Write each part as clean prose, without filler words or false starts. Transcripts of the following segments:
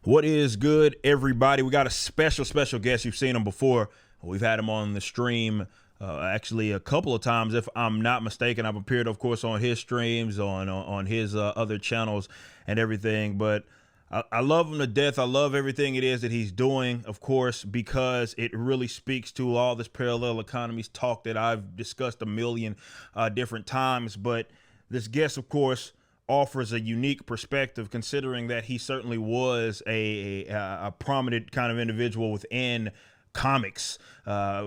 What is good, everybody? We got a special guest. You've seen him before. We've had him on the stream actually a couple of times, if I'm not mistaken. I've appeared, of course, on his streams, on his other channels and everything. But I love him to death. I love everything it is that he's doing, of course, because it really speaks to all this parallel economies talk that I've discussed a million different times. But this guest, of course, offers a unique perspective, considering that he certainly was a prominent kind of individual within comics,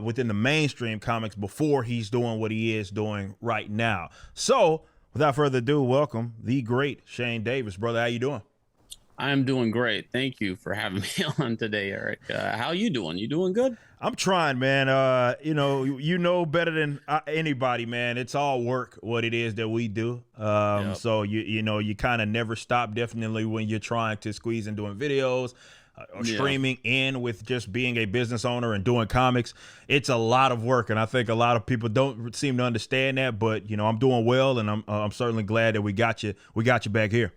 within the mainstream comics, before he's doing what he is doing right now. So, without further ado, welcome the great Shane Davis, brother. How you doing? I'm doing great. Thank you for having me on today, Eric. How you doing? You doing good? I'm trying, man. You know better than anybody, man. It's all work, what it is that we do. Yep. So you kind of never stop. Definitely when you're trying to squeeze in doing videos or Yeah. streaming in with just being a business owner and doing comics, it's a lot of work, and I think a lot of people don't seem to understand that. But I'm doing well, and I'm certainly glad that we got you. We got you back here.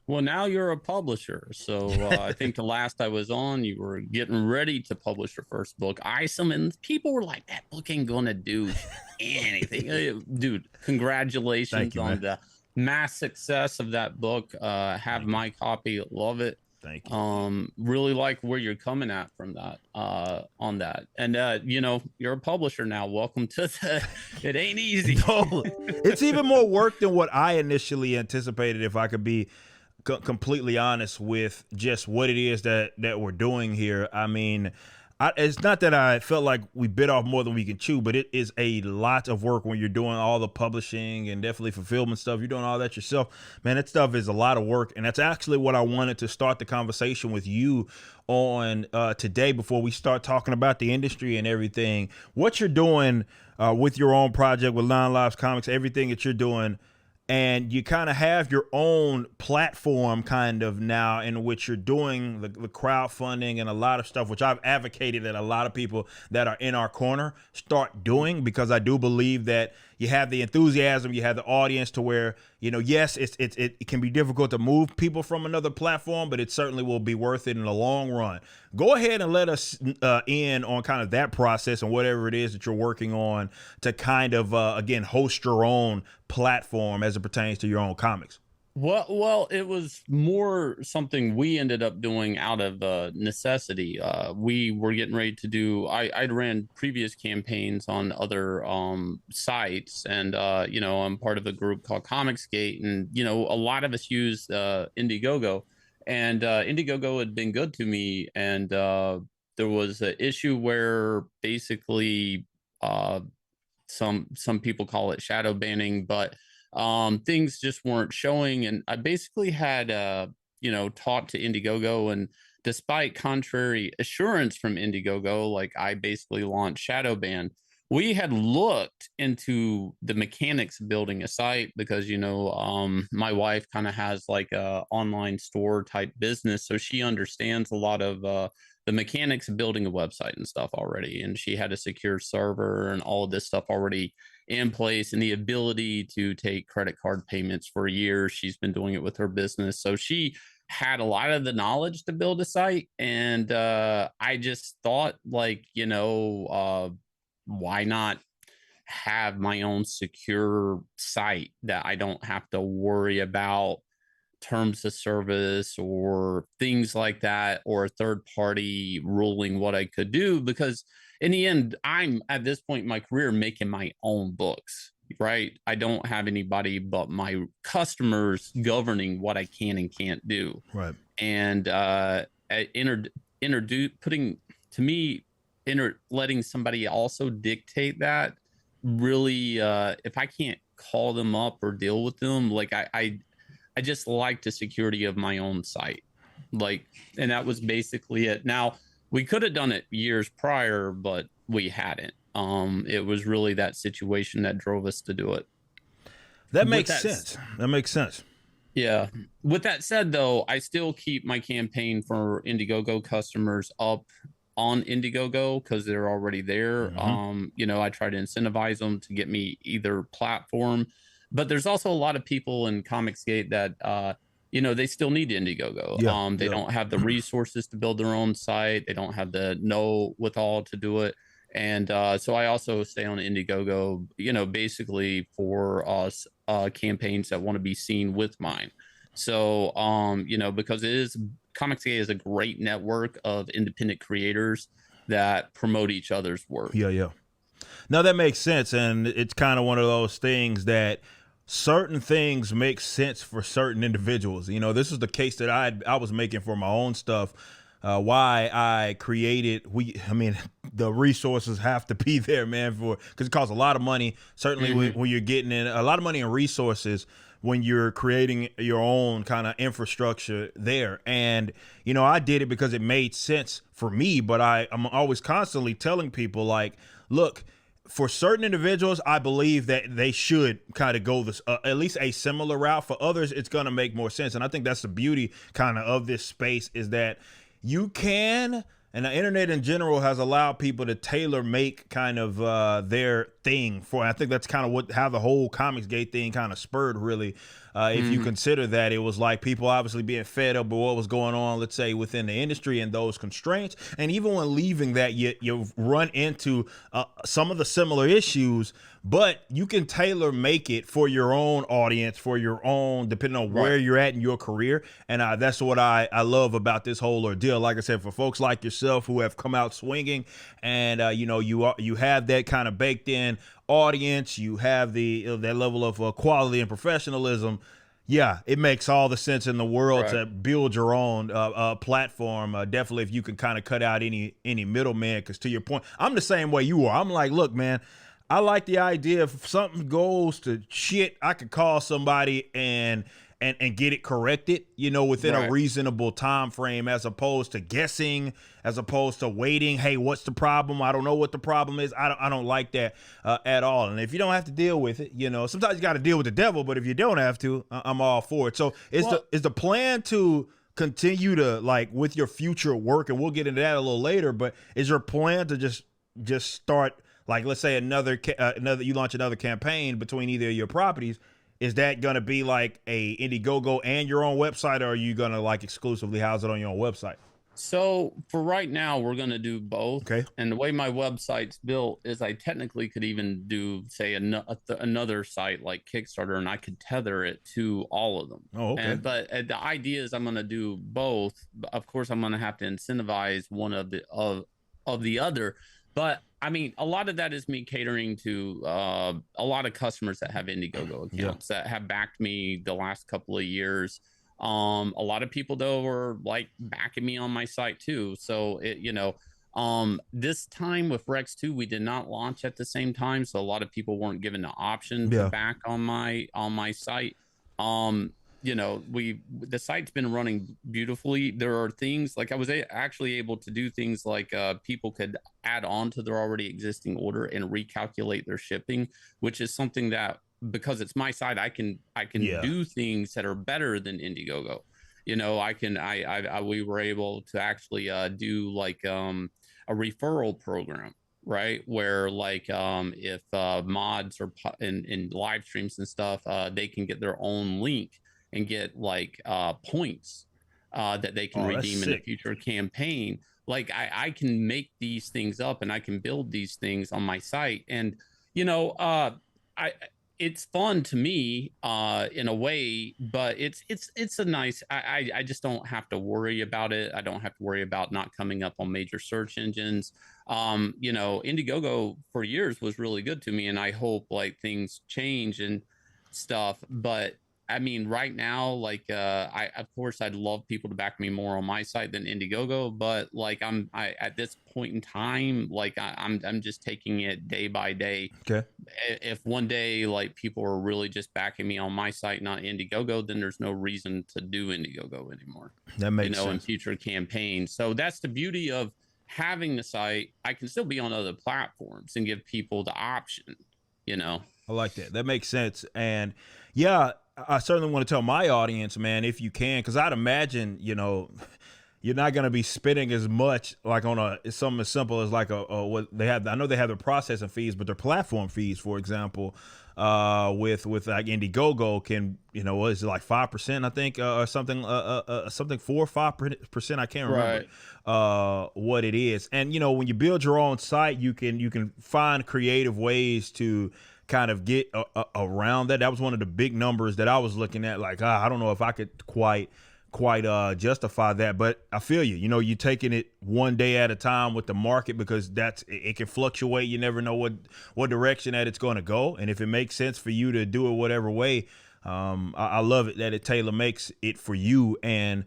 Well, now you're a publisher. So I think the last I was on, you were getting ready to publish your first book, Isom, and people were like, that book ain't going to do anything. Dude, Thank congratulations you, on man. the mass success of that book. Have Thank you. my copy. Love it. Thank you. Really like where you're coming at from that, on that. And, you're a publisher now. Welcome to it ain't easy. No, it's even more work than what I initially anticipated, if I could be completely honest with just what it is that we're doing here. I mean, it's not that I felt like we bit off more than we can chew, but it is a lot of work when you're doing all the publishing and definitely fulfillment stuff. You're doing all that yourself, man. That stuff is a lot of work, and that's actually what I wanted to start the conversation with you on today, before we start talking about the industry and everything. What you're doing with your own project with Nine Lives Comics, everything that you're doing, and you kind of have your own platform kind of now, in which you're doing the crowdfunding and a lot of stuff, which I've advocated that a lot of people that are in our corner start doing, because I do believe that you have the enthusiasm, you have the audience, to where, yes, it can be difficult to move people from another platform, but it certainly will be worth it in the long run. Go ahead and let us in on kind of that process and whatever it is that you're working on to kind of, again, host your own platform as it pertains to your own comics. Well, it was more something we ended up doing out of necessity. We were getting ready to do. I'd ran previous campaigns on other sites, and I'm part of a group called comicsgate, and a lot of us use Indiegogo, and Indiegogo had been good to me, and there was an issue where basically some people call it shadow banning, but things just weren't showing. And I basically had talked to Indiegogo, and despite contrary assurance from Indiegogo, like, I basically launched shadow ban. We had looked into the mechanics of building a site, because my wife kind of has like a online store type business, so she understands a lot of the mechanics of building a website and stuff already, and she had a secure server and all of this stuff already in place, and the ability to take credit card payments for years. She's been doing it with her business, so she had a lot of the knowledge to build a site. And I just thought, like, why not have my own secure site that I don't have to worry about terms of service or things like that, or a third party ruling what I could do? Because in the end, I'm at this point in my career making my own books, right? I don't have anybody but my customers governing what I can and can't do. Right. And introduce putting to me, letting somebody also dictate that, really, if I can't call them up or deal with them, like, I just like the security of my own site. Like, and that was basically it. Now, we could have done it years prior, but we hadn't. It was really that situation that drove us to do it. That With makes that, sense. That makes sense. yeah. With that said, though, I still keep my campaign for Indiegogo customers up on Indiegogo, because they're already there. Hmm. I try to incentivize them to get me either platform, but there's also a lot of people in Comicsgate that they still need Indiegogo. Yeah, They yeah, don't have the resources to build their own site. They don't have the know withal to do it. And so I also stay on Indiegogo, basically for us campaigns that want to be seen with mine. So, because Comicsgate is a great network of independent creators that promote each other's work. yeah, yeah. No, that makes sense, and it's kind of one of those things that certain things make sense for certain individuals. This is the case that I was making for my own stuff. Why I created I mean, the resources have to be there, man, because it costs a lot of money. Certainly, Mm-hmm. when you're getting in a lot of money and resources when you're creating your own kind of infrastructure there. And I did it because it made sense for me. But I'm always constantly telling people, like, look, for certain individuals, I believe that they should kind of go this at least a similar route. For others, it's going to make more sense. And I think that's the beauty kind of this space, is that you can, and the internet in general has allowed people to tailor make kind of their thing for. I think that's kind of how the whole Comicsgate thing kind of spurred, really. If you Mm-hmm. consider that, it was like people obviously being fed up with what was going on, let's say, within the industry and those constraints. And even when leaving that, you run into some of the similar issues, but you can tailor make it for your own audience, for your own, depending on Right. where you're at in your career. And that's what I love about this whole ordeal. Like I said, for folks like yourself who have come out swinging, and you have that kind of baked in audience, you have that level of quality and professionalism. Yeah, it makes all the sense in the world Right. to build your own platform. Definitely, if you can kind of cut out any middleman. Because to your point, I'm the same way you are. I'm like, look, man, I like the idea if something goes to shit, I could call somebody and get it corrected, within a Right. reasonable time frame, as opposed to guessing, as opposed to waiting. Hey, what's the problem? I don't know what the problem is. I don't like that at all. And if you don't have to deal with it, sometimes you got to deal with the devil. But if you don't have to, I'm all for it. So Well, is the plan to continue to, like, with your future work, and we'll get into that a little later, but is your plan to just start, like, let's say another you launch another campaign between either of your properties? Is that gonna be like a Indiegogo and your own website, or are you gonna, like, exclusively house it on your own website? So for right now, we're going to do both. Okay. And the way my website's built is I technically could even do, say, another site like Kickstarter, and I could tether it to all of them. Oh, okay. But the idea is I'm going to do both. Of course, I'm going to have to incentivize one of the other. But I mean, a lot of that is me catering to a lot of customers that have Indiegogo Yeah. accounts that have backed me the last couple of years. A lot of people though were like backing me on my site too. So this time with Rex 2, we did not launch at the same time. So a lot of people weren't given the option to Yeah. back on my site. The site's been running beautifully. There are things like I was actually able to do things like people could add on to their already existing order and recalculate their shipping, which is something that, because it's my site, I can Yeah. do things that are better than Indiegogo. We were able to actually do like a referral program, right? Where like if mods are in live streams and stuff, they can get their own link and get like points that they can Oh, that's redeem in a sick. future campaign. Like I can make these things up and I can build these things on my site. And I it's fun to me in a way, but it's a nice, I just don't have to worry about it. I don't have to worry about not coming up on major search engines. Indiegogo for years was really good to me, and I hope like things change and stuff. But I mean, right now, like I of course I'd love people to back me more on my site than Indiegogo, but like I at this point in time, like I'm just taking it day by day. Okay. If one day like people are really just backing me on my site, not Indiegogo, then there's no reason to do Indiegogo anymore, That makes in sense. future campaigns. So that's the beauty of having the site. I can still be on other platforms and give people the option, you know. I like that. That makes sense. And yeah, I certainly want to tell my audience, man, if you can, because I'd imagine, you're not going to be spending as much, like, on something as simple as like a what they have. I know they have their processing fees, but their platform fees, for example, with like Indiegogo can, you know, what is it, like 5%, I think, or something, something 4 or 5%. I can't remember Right. what it is. And you know, when you build your own site, you can find creative ways to kind of get around that. That was one of the big numbers that I was looking at. Like, I don't know if I could quite justify that, but I feel you. You know, you're taking it one day at a time with the market, because it can fluctuate. You never know what direction that it's going to go, and if it makes sense for you to do it whatever way, I love it that it tailor makes it for you. And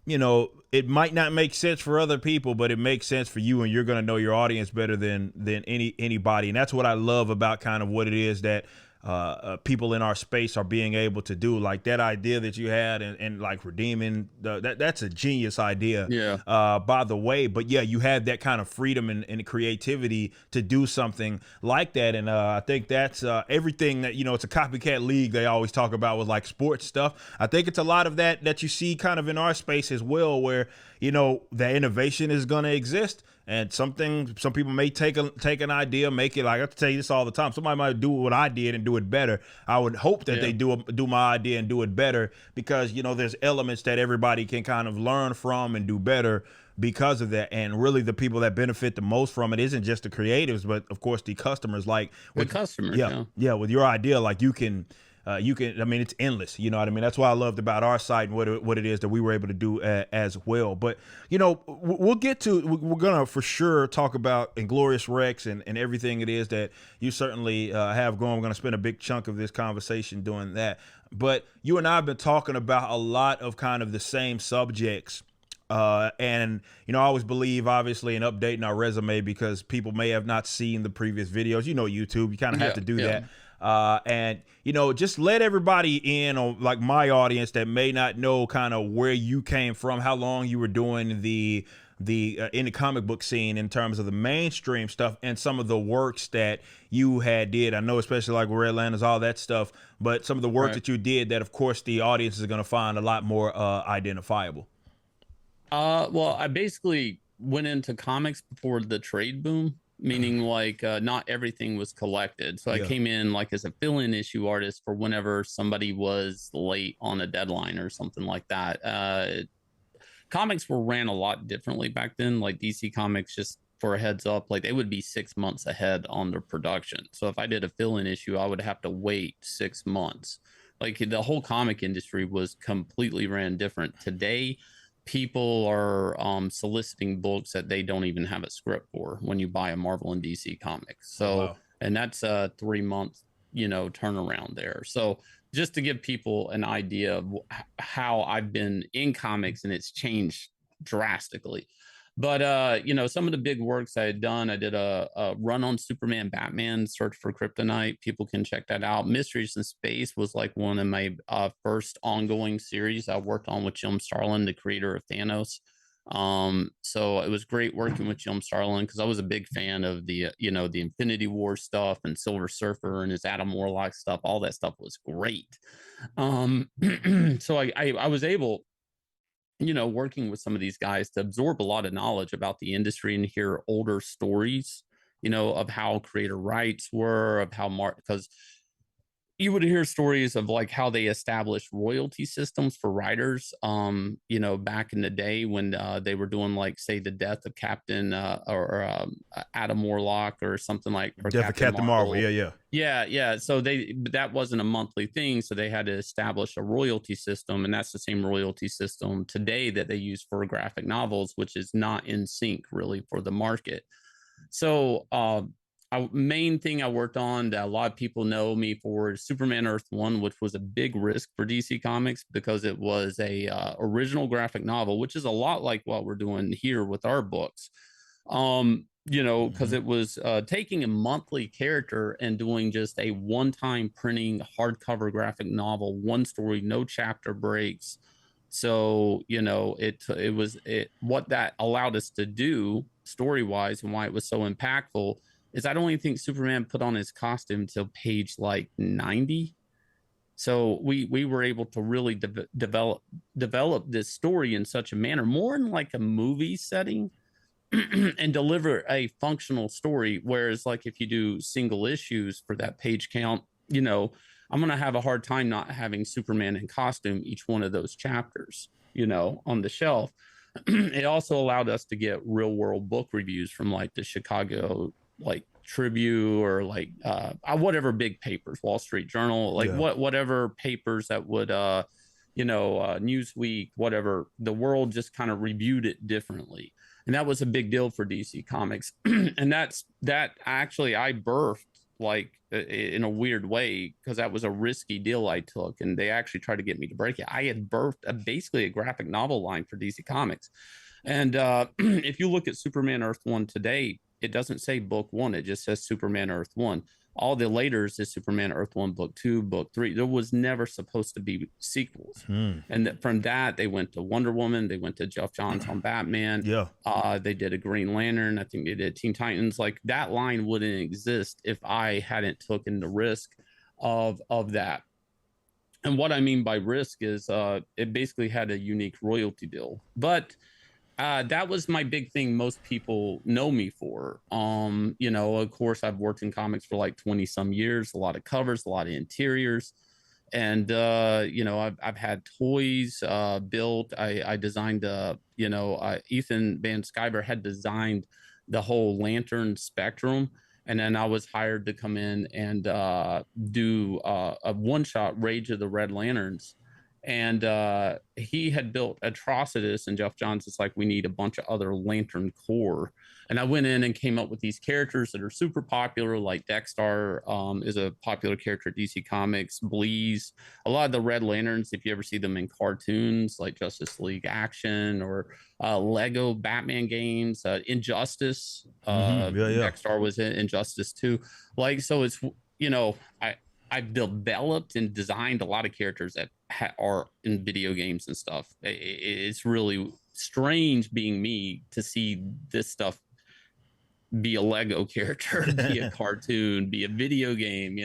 you know, it might not make sense for other people, but it makes sense for you, and you're going to know your audience better than anybody. And that's what I love about kind of what it is that people in our space are being able to do. Like that idea that you had, and like redeeming that's a genius idea. Yeah. By the way, but yeah, you have that kind of freedom and creativity to do something like that. And I think that's everything that, you know, it's a copycat league they always talk about with like sports stuff. I think it's a lot of that you see kind of in our space as well, where, you know, that innovation is going to exist. And some people may take an idea, make it, like I tell you this all the time. Somebody might do what I did and do it better. I would hope that they do my idea and do it better, because, you know, there's elements that everybody can kind of learn from and do better because of that. And really, the people that benefit the most from it isn't just the creatives, but of course the customers. Like with customers, with your idea, like you can, I mean, it's endless. You know what I mean? That's what I loved about our site and what it is that we were able to do as well. But, you know, we're going to for sure talk about Inglorious Rex and everything it is that you certainly have going. We're going to spend a big chunk of this conversation doing that. But you and I have been talking about a lot of kind of the same subjects. And, you know, I always believe, obviously, in updating our resume, because people may have not seen the previous videos. You know, YouTube, you kind of have to do that. And, you know, just let everybody in on, like, my audience that may not know kind of where you came from, how long you were doing the in the comic book scene in terms of the mainstream stuff, and some of the works that you had did. I know, especially like Red Lanterns, all that stuff, but some of the work that you did that, of course, the audience is going to find a lot more identifiable. Well, I basically went into comics before the trade boom, meaning like not everything was collected. So I came in like as a fill-in issue artist for whenever somebody was late on a deadline or something like that. Comics were ran a lot differently back then. Like DC Comics, just for a heads up, like they would be 6 months ahead on their production. So if I did a fill-in issue, I would have to wait 6 months. Like the whole comic industry was completely ran different. Today, people are soliciting books that they don't even have a script for when you buy a Marvel and DC comics. So, and that's a 3-month, you know, turnaround there. So just to give people an idea of how I've been in comics, and it's changed drastically. But you know, some of the big works I had done, I did a run on Superman, Batman, Search for Kryptonite. People can check that out. Mysteries in Space was like one of my first ongoing series I worked on with Jim Starlin, the creator of Thanos. So it was great working with Jim Starlin, because I was a big fan of the, you know, the Infinity War stuff and Silver Surfer and his Adam Warlock stuff. All that stuff was great. So I was able, you know, working with some of these guys to absorb a lot of knowledge about the industry and hear older stories, you know, of how creator rights were, of how because you would hear stories of like how they established royalty systems for writers, you know, back in the day when they were doing, like, say, the death of Captain or Adam Warlock or something, like, or Death of Captain Marvel. Yeah. So that wasn't a monthly thing, so they had to establish a royalty system, and that's the same royalty system today that they use for graphic novels, which is not in sync really for the market. So main thing I worked on that a lot of people know me for is Superman Earth 1, which was a big risk for DC Comics because it was a original graphic novel, which is a lot like what we're doing here with our books. You know, because it was taking a monthly character and doing just a one-time printing hardcover graphic novel, one story, no chapter breaks. So, you know, what that allowed us to do story-wise, and why it was so impactful, is I don't even think Superman put on his costume till page like 90. So we were able to really develop this story in such a manner, more in like a movie setting, and deliver a functional story. Whereas, like, if you do single issues for that page count, you know, I'm going to have a hard time not having Superman in costume each one of those chapters, you know, on the shelf. It also allowed us to get real world book reviews from like the Chicago like Tribune or like whatever big papers, Wall Street Journal, like Yeah. whatever papers that would Newsweek, whatever. The world just kind of reviewed it differently. And that was a big deal for DC Comics. And that actually I birthed like in a weird way because that was a risky deal I took, and they actually tried to get me to break it. I had birthed basically a graphic novel line for DC Comics, and if you look at Superman Earth One today, it doesn't say book one; it just says Superman Earth One. All the laters is Superman Earth One, book two, book three. There was never supposed to be sequels, and from that they went to Wonder Woman, they went to Geoff Johns on Batman. Yeah. They did a Green Lantern. I think they did Teen Titans. Like that line wouldn't exist if I hadn't taken the risk of that. And what I mean by risk is it basically had a unique royalty deal. But that was my big thing most people know me for. Of course, I've worked in comics for like 20 some years, a lot of covers, a lot of interiors. And I've had toys built. I designed Ethan Van Sciver had designed the whole lantern spectrum, and then I was hired to come in and do a one-shot Rage of the Red Lanterns. And he had built Atrocitus, and Geoff Johns is like, we need a bunch of other Lantern core. And I went in and came up with these characters that are super popular, like Dexter is a popular character at DC Comics, Bleeze, a lot of the Red Lanterns, if you ever see them in cartoons like Justice League Action or Lego Batman games, Injustice, Dexter was in Injustice too. Like, so it's, I've developed and designed a lot of characters that are in video games and stuff. It's really strange being me to see this stuff be a Lego character, be a cartoon, be a video game,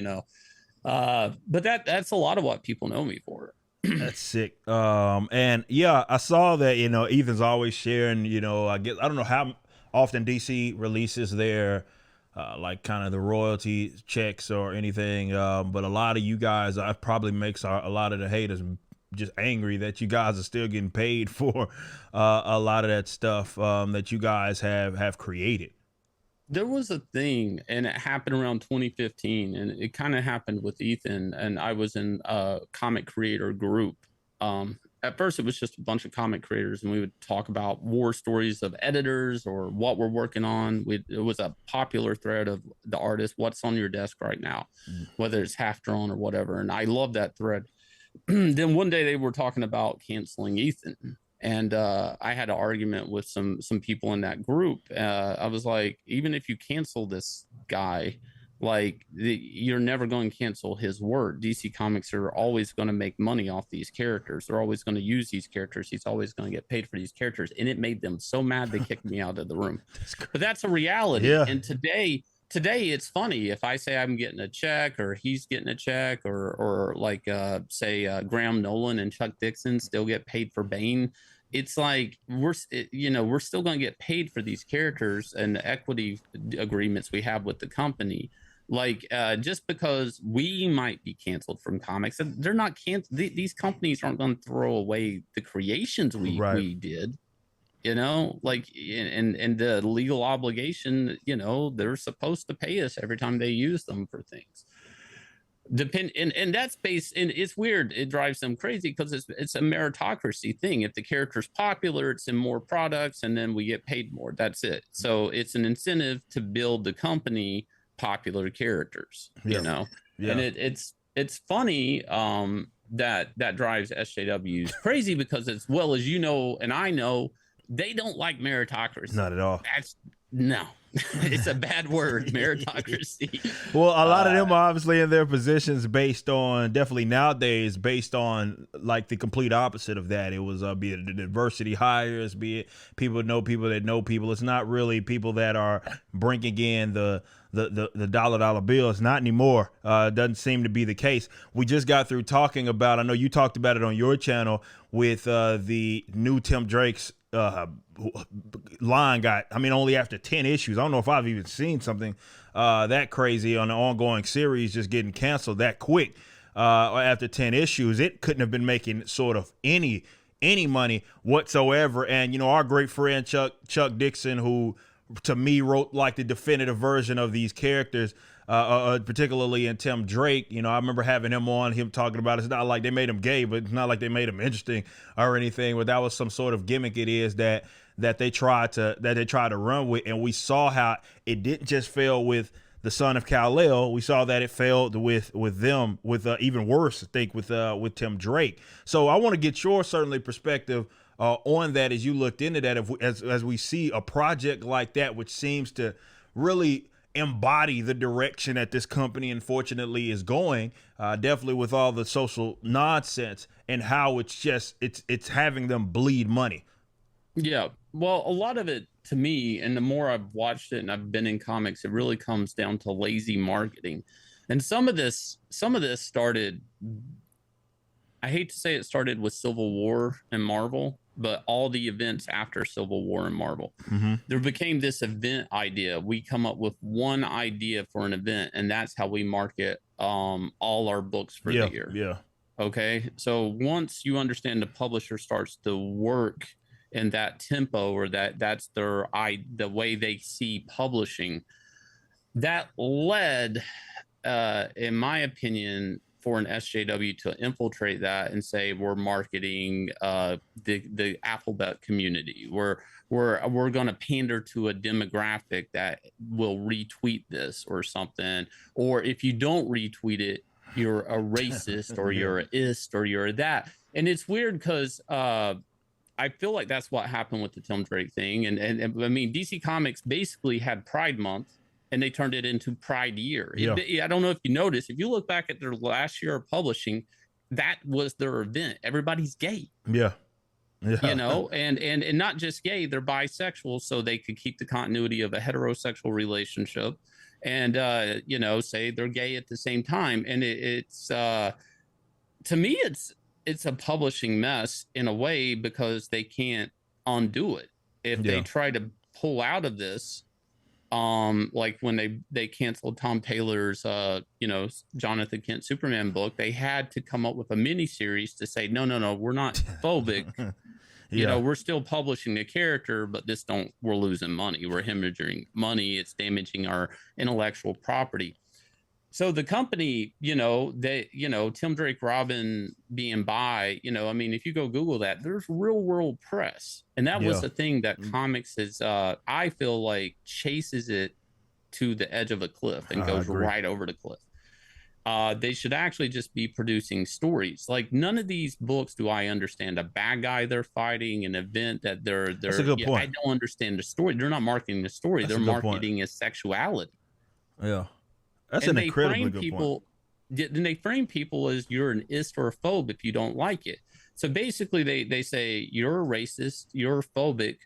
but that's a lot of what people know me for. That's sick. And yeah, I saw that, Ethan's always sharing, I don't know how often DC releases their like kind of the royalty checks or anything, but a lot of you guys, probably makes a lot of the haters just angry that you guys are still getting paid for a lot of that stuff that you guys have created. There was a thing, and it happened around 2015, and it kind of happened with Ethan, and I was in a comic creator group. At first it was just a bunch of comic creators, and we would talk about war stories of editors or what we're working on. It was a popular thread of the artist, what's on your desk right now, whether it's half drawn or whatever. And I love that thread. Then one day they were talking about canceling Ethan, and I had an argument with some people in that group. I was like, even if you cancel this guy, like you're never going to cancel his work. DC Comics are always going to make money off these characters. They're always going to use these characters. He's always going to get paid for these characters. And it made them so mad they kicked me out of the room. But that's a reality. Yeah. And today it's funny if I say I'm getting a check or he's getting a check or like say Graham Nolan and Chuck Dixon still get paid for Bane. It's like we're still going to get paid for these characters and the equity agreements we have with the company. Like just because we might be canceled from comics, they're not canceled. These companies aren't going to throw away the creations we did, like and the legal obligation, they're supposed to pay us every time they use them for things. And that's based, and it's weird, it drives them crazy because it's a meritocracy thing. If the character's popular, it's in more products and then we get paid more. That's it. So it's an incentive to build the company popular characters. And it's funny that drives SJWs crazy because as well as and I know, they don't like meritocracy. Not at all. No. It's a bad word, meritocracy. Well, a lot of them are obviously in their positions based on, definitely nowadays, based on like the complete opposite of that. It was be it the diversity hires, be it people that know people. It's not really people that are bringing in the dollar bill. It's not anymore. Doesn't seem to be the case. We just got through talking about, I know you talked about it on your channel with the new Tim Drake's line got, I mean, only after 10 issues. I don't know if I've even seen something that crazy on an ongoing series just getting canceled that quick after 10 issues. It couldn't have been making sort of any money whatsoever. And, you know, our great friend Chuck Dixon, who to me wrote like the definitive version of these characters, particularly in Tim Drake. You know, I remember having him on, him talking about it's not like they made him gay, but it's not like they made him interesting or anything. But that was some sort of gimmick it is that they tried to run with. And we saw how it didn't just fail with the Son of Kal-El. We saw that it failed with them, with even worse, I think, with Tim Drake. So I want to get your certainly perspective on that as you looked into that, as we see a project like that, which seems to really embody the direction that this company unfortunately is going, definitely with all the social nonsense and how it's having them bleed money. Yeah. Well, a lot of it to me, and the more I've watched it and I've been in comics, it really comes down to lazy marketing. And some of this started, I hate to say it started with Civil War and Marvel, but all the events after Civil War and Marvel, there became this event idea. We come up with one idea for an event, and that's how we market all our books for the year. Yeah. Okay. So once you understand the publisher starts to work in that tempo, or that's the way they see publishing, that led, in my opinion, for an SJW to infiltrate that and say we're marketing the alphabet community. We're going to pander to a demographic that will retweet this or something. Or if you don't retweet it, you're a racist or you're a ist or you're that. And it's weird because I feel like that's what happened with the Tim Drake thing. And I mean, DC Comics basically had Pride Month, and they turned it into Pride Year. I don't know if you noticed, if you look back at their last year of publishing, that was their event. Everybody's gay. Yeah. You know, and not just gay, they're bisexual, so they could keep the continuity of a heterosexual relationship and, you know, say they're gay at the same time. And it's to me, it's a publishing mess in a way, because they can't undo it. If they try to pull out of this, like when they canceled Tom Taylor's you know, Jonathan Kent Superman book, they had to come up with a mini series to say no, we're not phobic. You know, we're still publishing the character, but we're losing money, we're hemorrhaging money, it's damaging our intellectual property. So the company, you know, Tim Drake Robin being bi, you know, I mean, if you go Google that, there's Real World Press. And that was the thing that comics is, I feel like, chases it to the edge of a cliff and goes right over the cliff. They should actually just be producing stories. Like, none of these books do I understand a bad guy they're fighting, an event that they're That's a good point. I don't understand the story. They're not marketing the story. They're marketing his sexuality. Yeah. That's an incredibly good point. Then they frame people as you're an ist or a phobe if you don't like it. So basically they say you're a racist, you're phobic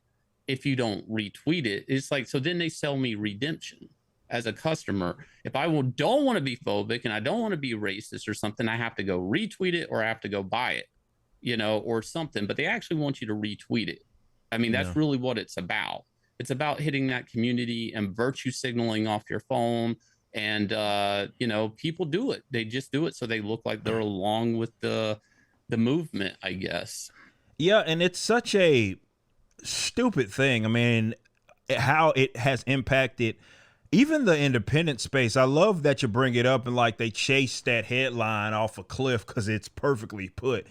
if you don't retweet it. It's like, so then they sell me redemption as a customer. If I don't want to be phobic and I don't want to be racist or something, I have to go retweet it or I have to go buy it, you know, or something. But they actually want you to retweet it. I mean, that's really what it's about. It's about hitting that community and virtue signaling off your phone. And, you know, people do it. They just do it so they look like they're along with the movement, I guess. Yeah, and it's such a stupid thing. I mean, how it has impacted even the independent space. I love that you bring it up and like they chase that headline off a cliff because it's perfectly put.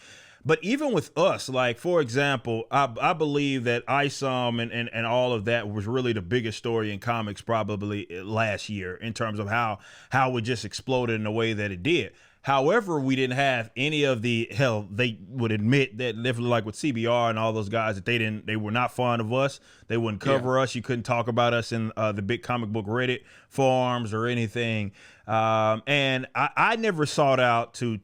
But even with us, like, for example, I believe that ISOM and all of that was really the biggest story in comics probably last year in terms of how it just exploded in the way that it did. However, we didn't have any of the, hell, they would admit that definitely like with CBR and all those guys that they were not fond of us. They wouldn't cover us. You couldn't talk about us in the big comic book Reddit forums or anything. And I never sought out to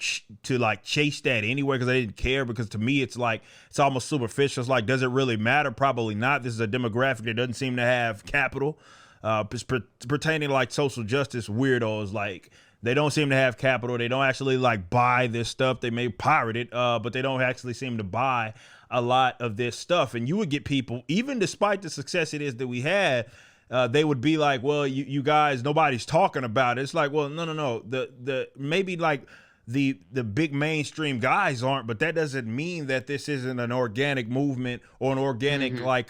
like chase that anyway because I didn't care, because to me it's like it's almost superficial. It's like, does it really matter? Probably not. This is a demographic that doesn't seem to have capital. Pertaining to like social justice weirdos, like they don't seem to have capital. They don't actually like buy this stuff. They may pirate it, but they don't actually seem to buy a lot of this stuff. And you would get people, even despite the success it is that we had, they would be like, well, you guys, nobody's talking about it. It's like, well, no. The maybe like the big mainstream guys aren't, but that doesn't mean that this isn't an organic movement or an organic like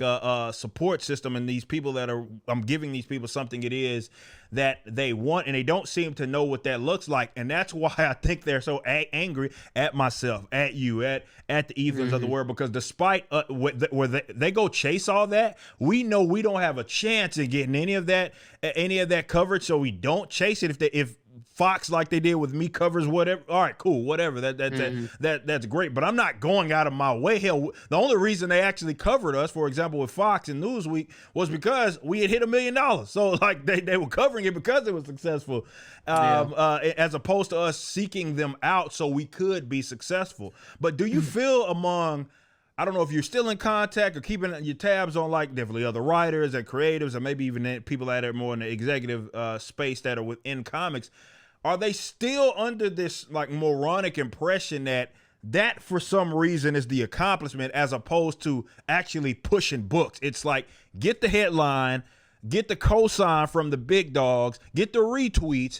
support system. And these people that are, I'm giving these people something it is that they want, and they don't seem to know what that looks like. And that's why I think they're so angry at myself, at you, at the Evans of the world, because despite where they go chase all that, we know we don't have a chance in getting any of that coverage, so we don't chase it. If Fox, like they did with me, covers whatever, all right, cool, whatever. That's great. But I'm not going out of my way. Hell, the only reason they actually covered us, for example, with Fox and Newsweek, was because we had hit $1 million. So like they were covering it because it was successful, as opposed to us seeking them out so we could be successful. But do you feel among, I don't know if you're still in contact or keeping your tabs on like definitely other writers and creatives, or maybe even people that are more in the executive space that are within comics, are they still under this like moronic impression that for some reason is the accomplishment as opposed to actually pushing books? It's like, get the headline, get the cosign from the big dogs, get the retweets,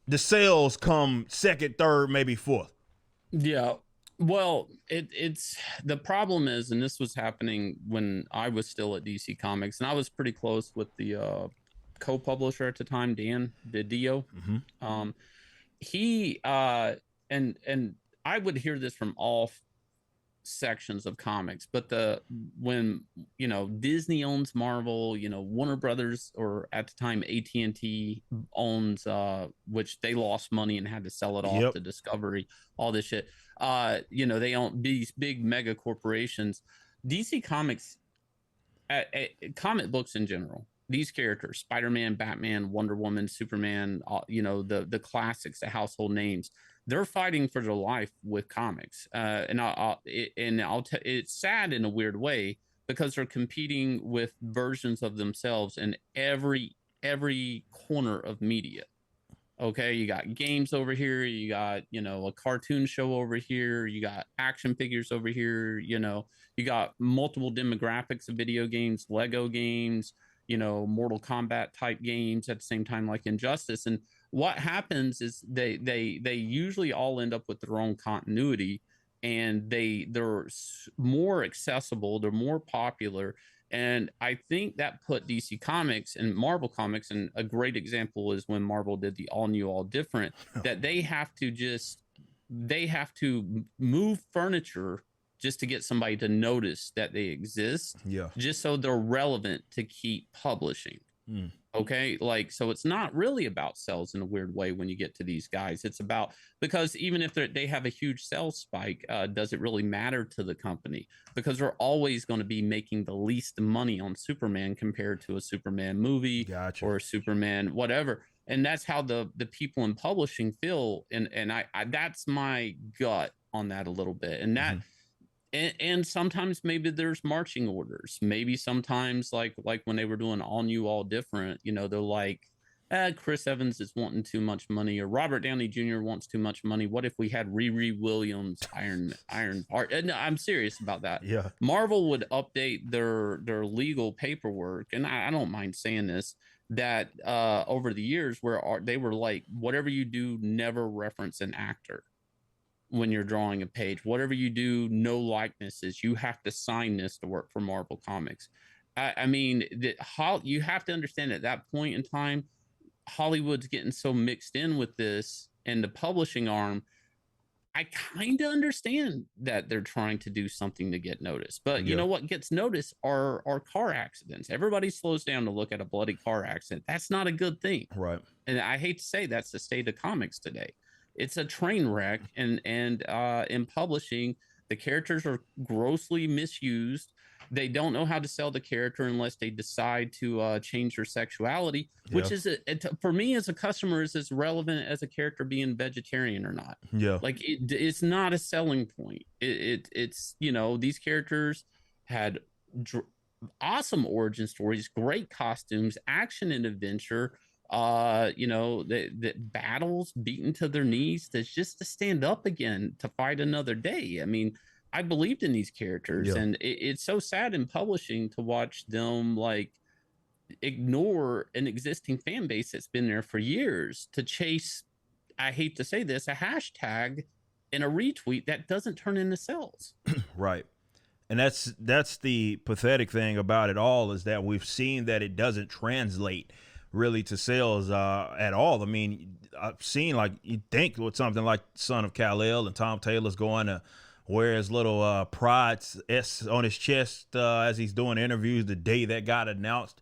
the sales come second, third, maybe fourth. Yeah. Well, it's the problem is, and this was happening when I was still at DC Comics, and I was pretty close with the co-publisher at the time, Dan Didio. He and I would hear this from all sections of comics, but when Disney owns Marvel, Warner Brothers, or at the time AT&T owns which they lost money and had to sell it off to Discovery, all this shit, they own these big mega corporations. DC Comics, comic books in general, these characters, Spider-Man, Batman, Wonder Woman, Superman, the classics, the household names, they're fighting for their life with comics. It's sad in a weird way because they're competing with versions of themselves in every corner of media. Okay, you got games over here, you got, a cartoon show over here, you got action figures over here, you got multiple demographics of video games, Lego games, Mortal Kombat type games at the same time, like Injustice. And what happens is they usually all end up with their own continuity, and they're more accessible, they're more popular. And I think that put DC Comics and Marvel Comics, and a great example is when Marvel did the all new, all different, that they have to move furniture just to get somebody to notice that they exist, just so they're relevant to keep publishing. Okay, like, so it's not really about sales in a weird way when you get to these guys. It's about, because even if they have a huge sales spike, does it really matter to the company? Because they're always going to be making the least money on Superman compared to a Superman movie or a Superman whatever. And that's how the people in publishing feel. And I that's my gut on that a little bit. And that and sometimes maybe there's marching orders. Maybe sometimes like when they were doing all new, all different, they're like, Chris Evans is wanting too much money, or Robert Downey Jr. wants too much money. What if we had Riri Williams Iron Heart? And I'm serious about that. Yeah. Marvel would update their legal paperwork, and I don't mind saying this, that over the years where they were like, whatever you do, never reference an actor when you're drawing a page. Whatever you do, no likenesses. You have to sign this to work for Marvel Comics. I mean, you have to understand at that point in time, Hollywood's getting so mixed in with this and the publishing arm. I kind of understand that they're trying to do something to get noticed, but you know what gets noticed are car accidents. Everybody slows down to look at a bloody car accident. That's not a good thing, right? And I hate to say that's the state of comics today. It's a train wreck, and in publishing, the characters are grossly misused. They don't know how to sell the character unless they decide to change their sexuality, which is for me as a customer is as relevant as a character being vegetarian or not. Like it's not a selling point. It's these characters had awesome origin stories, great costumes, action and adventure. The battles, beaten to their knees, that's just to stand up again to fight another day. I mean, I believed in these characters, Yeah. and it's so sad in publishing to watch them like ignore an existing fan base that's been there for years to chase, I hate to say this, a hashtag and a retweet that doesn't turn into sales. Right. And that's the pathetic thing about it all, is that we've seen that it doesn't translate really to sales at all. I mean, I've seen, like, you think with something like Son of Kal-El and Tom Taylor's going to wear his little pride S on his chest as he's doing interviews the day that got announced,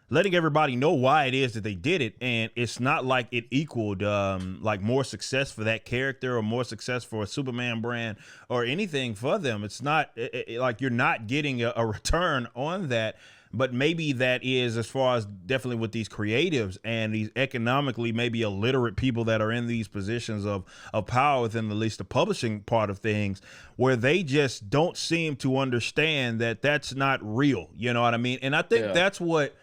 letting everybody know why it is that they did it. And it's not like it equaled like more success for that character or more success for a Superman brand or anything for them. It's not like you're not getting a return on that. But maybe that is, as far as definitely with these creatives and these economically maybe illiterate people that are in these positions of power within at least the publishing part of things, where they just don't seem to understand that that's not real. You know what I mean? And I think that's what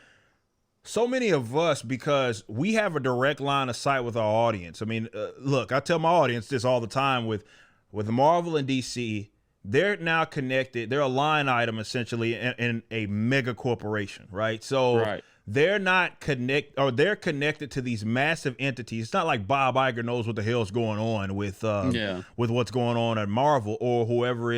so many of us, because we have a direct line of sight with our audience. I mean, look, I tell my audience this all the time with Marvel and DC. They're now connected. They're a line item essentially in a mega corporation, right? So they're not they're connected to these massive entities. It's not like Bob Iger knows what the hell's going on with what's going on at Marvel, or whoever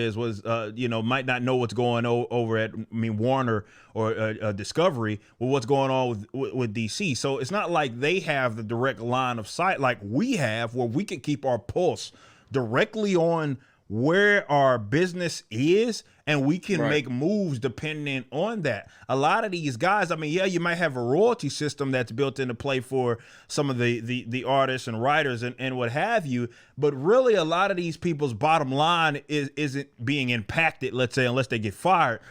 might not know what's going on over at Warner or Discovery with what's going on with DC. So it's not like they have the direct line of sight like we have, where we can keep our pulse directly on where our business is, and we can make moves depending on that. A lot of these guys, I mean, yeah, you might have a royalty system that's built into play for some of the artists and writers and what have you, but really a lot of these people's bottom line isn't being impacted, let's say, unless they get fired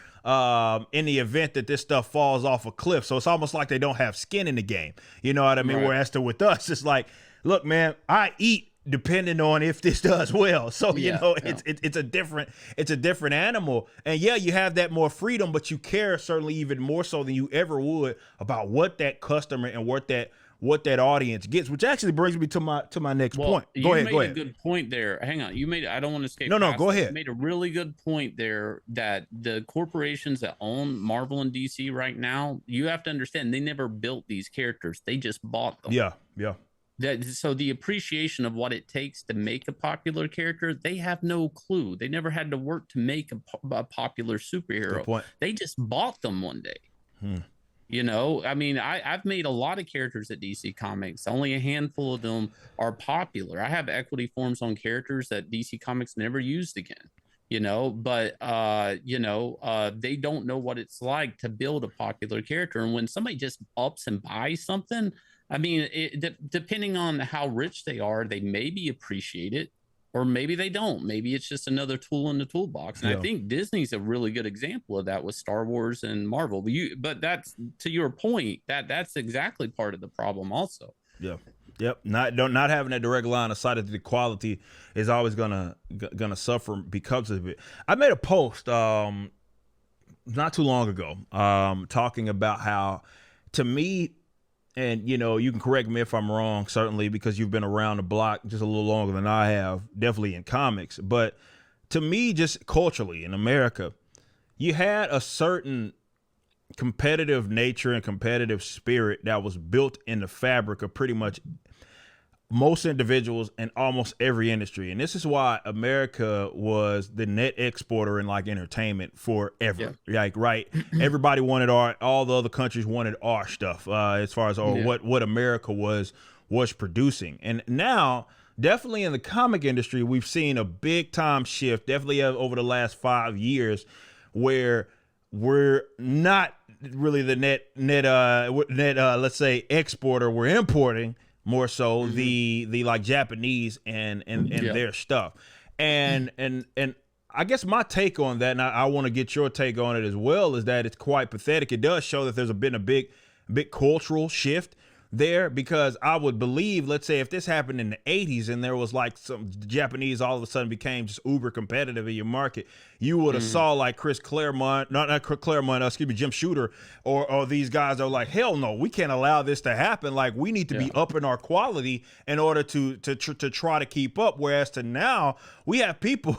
in the event that this stuff falls off a cliff. So it's almost like they don't have skin in the game. You know what I mean? Whereas with us, it's like, look, man, I eat depending on if this does well. So, it's a different animal. And yeah, you have that more freedom, but you care certainly even more so than you ever would about what that customer and what that audience gets, which actually brings me to my next point. Go ahead. You made a good point there. Hang on. I don't want to escape. No, go ahead. You made a really good point there that the corporations that own Marvel and DC right now, you have to understand, they never built these characters. They just bought them. Yeah. So the appreciation of what it takes to make a popular character, they have no clue. They never had to work to make a popular superhero. Good point. They just bought them one day. You know, I mean, I've made a lot of characters at DC Comics. Only a handful of them are popular. I have equity forms on characters that DC Comics never used again. But they don't know what it's like to build a popular character. And when somebody just ups and buys something, I mean, depending on how rich they are, they maybe appreciate it, or maybe they don't. Maybe it's just another tool in the toolbox. And I think Disney's a really good example of that with Star Wars and Marvel. But that's, to your point, that's exactly part of the problem also. Yeah. Yep. Not having a direct line of sight of the quality is always gonna suffer because of it. I made a post not too long ago talking about how, to me, and you can correct me if I'm wrong, certainly, because you've been around the block just a little longer than I have, definitely in comics. But to me, just culturally in America, you had a certain competitive nature and competitive spirit that was built in the fabric of pretty much most individuals in almost every industry. And this is why America was the net exporter in like entertainment forever. Everybody wanted all the other countries wanted our stuff as far as what America was producing. And now, definitely in the comic industry, we've seen a big time shift, definitely over the last 5 years, where we're not really the net let's say exporter. We're importing more so the like Japanese and their stuff. And I guess my take on that, and I want to get your take on it as well, is that it's quite pathetic. It does show that there's been a big cultural shift there, because I would believe, let's say if this happened in the 80s and there was like some Japanese all of a sudden became just uber competitive in your market, you would have saw like Chris Claremont, not Claremont, excuse me, Jim Shooter, or these guys are like, hell no, we can't allow this to happen. Like we need to be upping our quality in order to try to keep up. Whereas to now we have people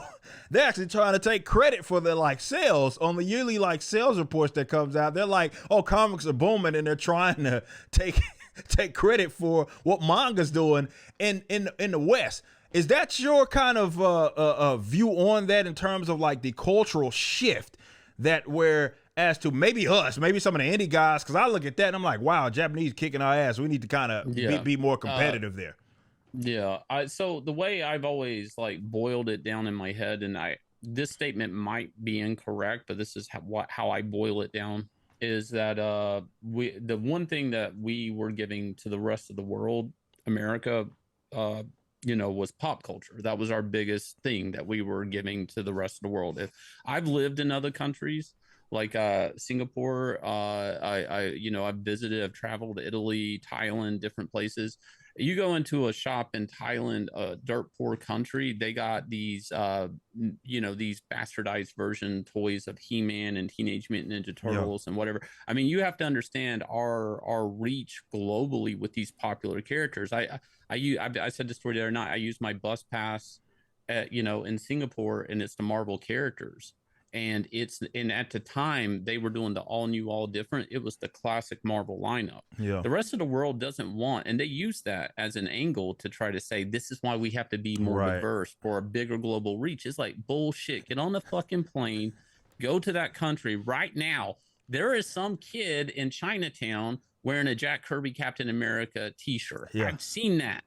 they're actually trying to take credit for their like sales on the yearly like sales reports that comes out. They're like, oh, comics are booming, and they're trying to take credit for what manga's doing in the West. Is that your kind of view on that in terms of like the cultural shift that where as to maybe us, maybe some of the indie guys, because I look at that and I'm like, wow, Japanese kicking our ass. We need to kind of be more competitive there. Yeah. So the way I've always like boiled it down in my head, and this statement might be incorrect, but this is how I boil it down, is that the one thing that we were giving to the rest of the world, America, was pop culture. That was our biggest thing that we were giving to the rest of the world. If I've lived in other countries like Singapore, I've visited, I've traveled to Italy, Thailand, different places. You go into a shop in Thailand, a dirt poor country, they got these these bastardized version toys of He-Man and Teenage Mutant Ninja Turtles and whatever. I mean, you have to understand our reach globally with these popular characters. I said this story the other night. I used my bus pass in Singapore, and it's the Marvel characters. And at the time they were doing the all new, all different. It was the classic Marvel lineup. Yeah. The rest of the world doesn't want, and they use that as an angle to try to say this is why we have to be more diverse for a bigger global reach. It's like bullshit. Get on the fucking plane, go to that country right now. There is some kid in Chinatown wearing a Jack Kirby Captain America t-shirt. Yeah. I've seen that.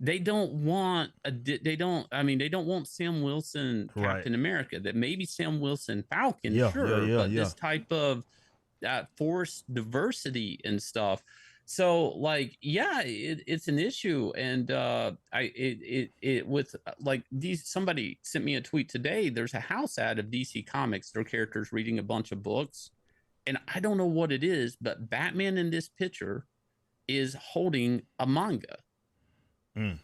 They don't want Sam Wilson Captain America. That maybe Sam Wilson Falcon, but this type of forced diversity and stuff. So like, it's an issue. And with like these, somebody sent me a tweet today. There's a house ad of DC Comics, their characters reading a bunch of books, and I don't know what it is, but Batman in this picture is holding a manga.